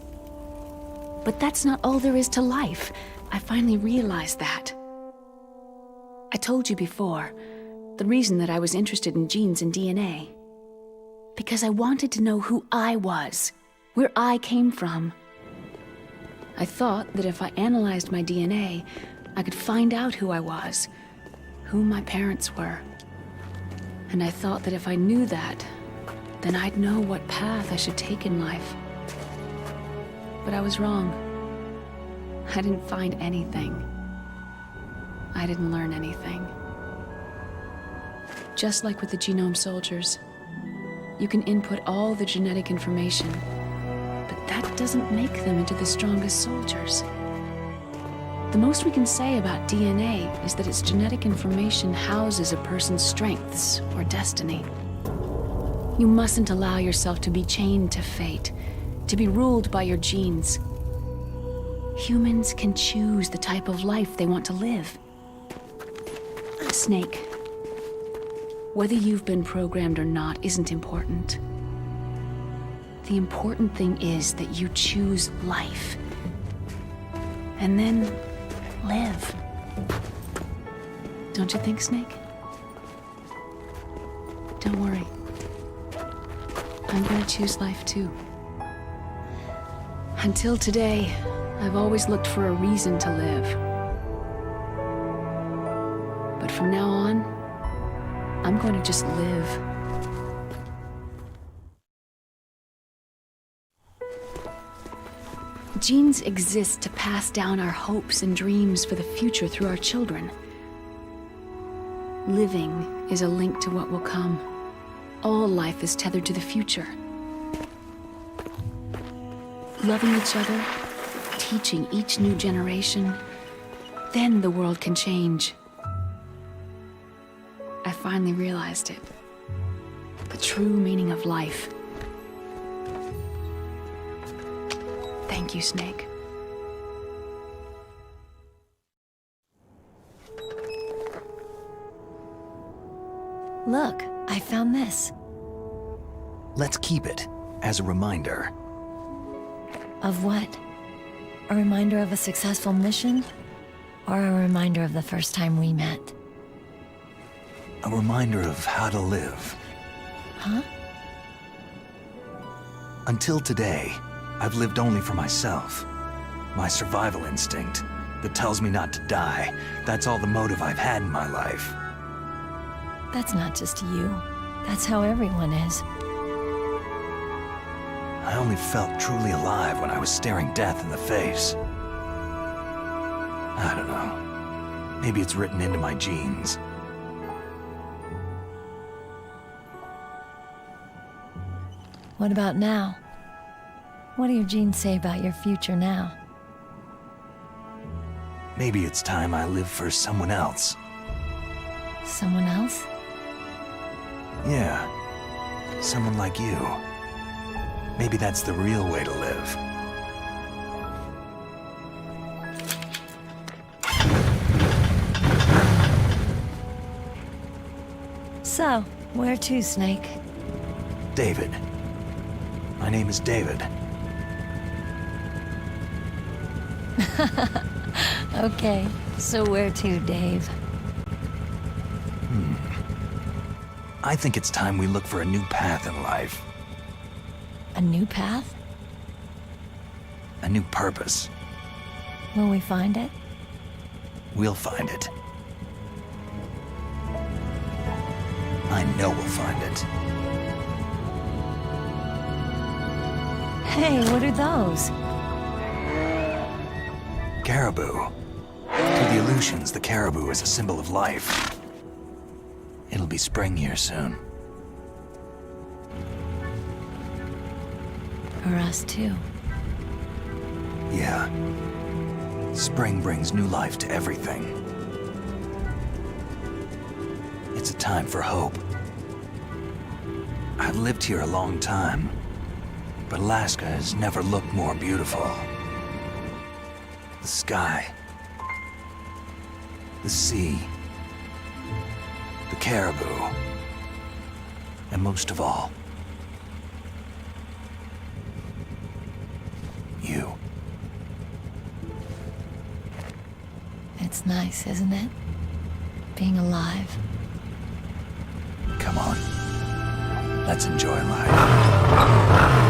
But that's not all there is to life. I finally realized that. I told you before, the reason that I was interested in genes and DNA. Because I wanted to know who I was, where I came from. I thought that if I analyzed my DNA, I could find out who I was, who my parents were. And I thought that if I knew that, then I'd know what path I should take in life. But I was wrong. I didn't find anything. I didn't learn anything. Just like with the genome soldiers, you can input all the genetic information, but that doesn't make them into the strongest soldiers. The most we can say about DNA is that its genetic information houses a person's strengths or destiny. You mustn't allow yourself to be chained to fate, to be ruled by your genes. Humans can choose the type of life they want to live. Snake, whether you've been programmed or not isn't important. The important thing is that you choose life. And then live. Don't you think, Snake? Don't worry. I'm gonna choose life too. Until today, I've always looked for a reason to live. But from now on, I'm going to just live. Genes exist to pass down our hopes and dreams for the future through our children. Living is a link to what will come. All life is tethered to the future. Loving each other, teaching each new generation, then the world can change. I finally realized it. The true meaning of life. Thank you, Snake. Look, I found this. Let's keep it as a reminder. Of what? A reminder of a successful mission? Or a reminder of the first time we met? A reminder of how to live. Huh? Until today, I've lived only for myself. My survival instinct that tells me not to die. That's all the motive I've had in my life. That's not just you. That's how everyone is. I only felt truly alive when I was staring death in the face. I don't know. Maybe it's written into my genes. What about now? What do your genes say about your future now? Maybe it's time I live for someone else. Someone else? Yeah. Someone like you. Maybe that's the real way to live. So, where to, Snake? David. My name is David. Okay, so where to, Dave? I think it's time we look for a new path in life. A new path? A new purpose. Will we find it? We'll find it. I know we'll find it. Hey, what are those? Caribou. To the illusions, the caribou is a symbol of life. It'll be spring here soon. For us, too. Yeah. Spring brings new life to everything. It's a time for hope. I've lived here a long time, but Alaska has never looked more beautiful. The sky, the sea, the caribou, and most of all, you. It's nice, isn't it? Being alive. Come on, let's enjoy life.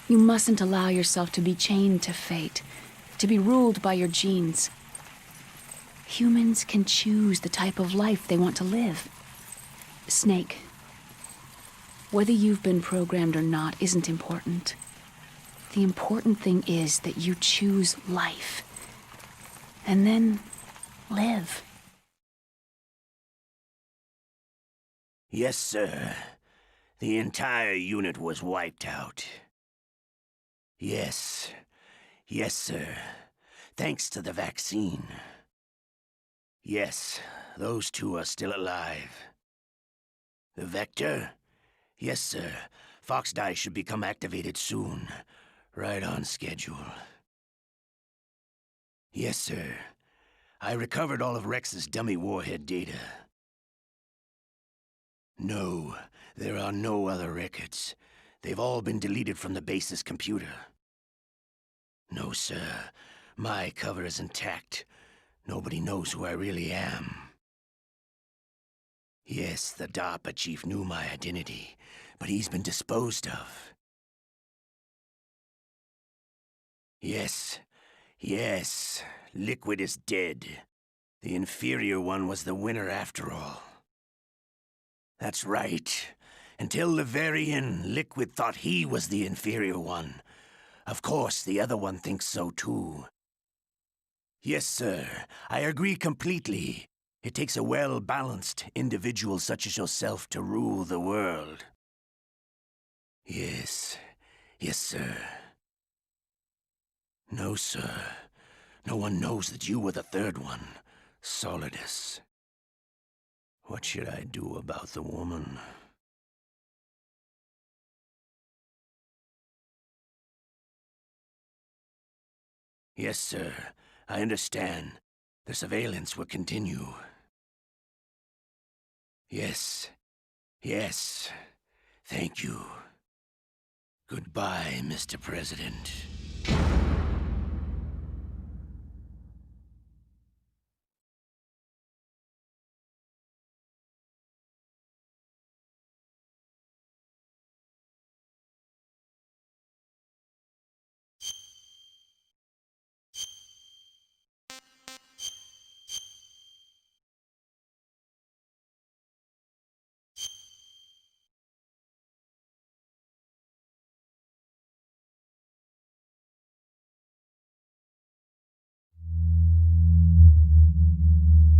You mustn't allow yourself to be chained to fate, to be ruled by your genes. Humans can choose the type of life they want to live. Snake, whether you've been programmed or not isn't important. The important thing is that you choose life. And then live. Yes, sir. The entire unit was wiped out. Yes. Yes, sir. Thanks to the vaccine. Yes, those two are still alive. The Vector? Yes, sir. Fox Die should become activated soon. Right on schedule. Yes, sir. I recovered all of Rex's dummy warhead data. No, there are no other records. They've all been deleted from the base's computer. No, sir. My cover is intact. Nobody knows who I really am. Yes, the DARPA chief knew my identity, but he's been disposed of. Yes. Yes. Liquid is dead. The inferior one was the winner after all. That's right. Until the very end, Liquid thought he was the inferior one. Of course, the other one thinks so too. Yes, sir. I agree completely. It takes a well-balanced individual such as yourself to rule the world. Yes. Yes, sir. No, sir. No one knows that you were the third one, Solidus. What should I do about the woman? Yes, sir. I understand. The surveillance will continue. Yes. Yes. Thank you. Goodbye, Mr. President.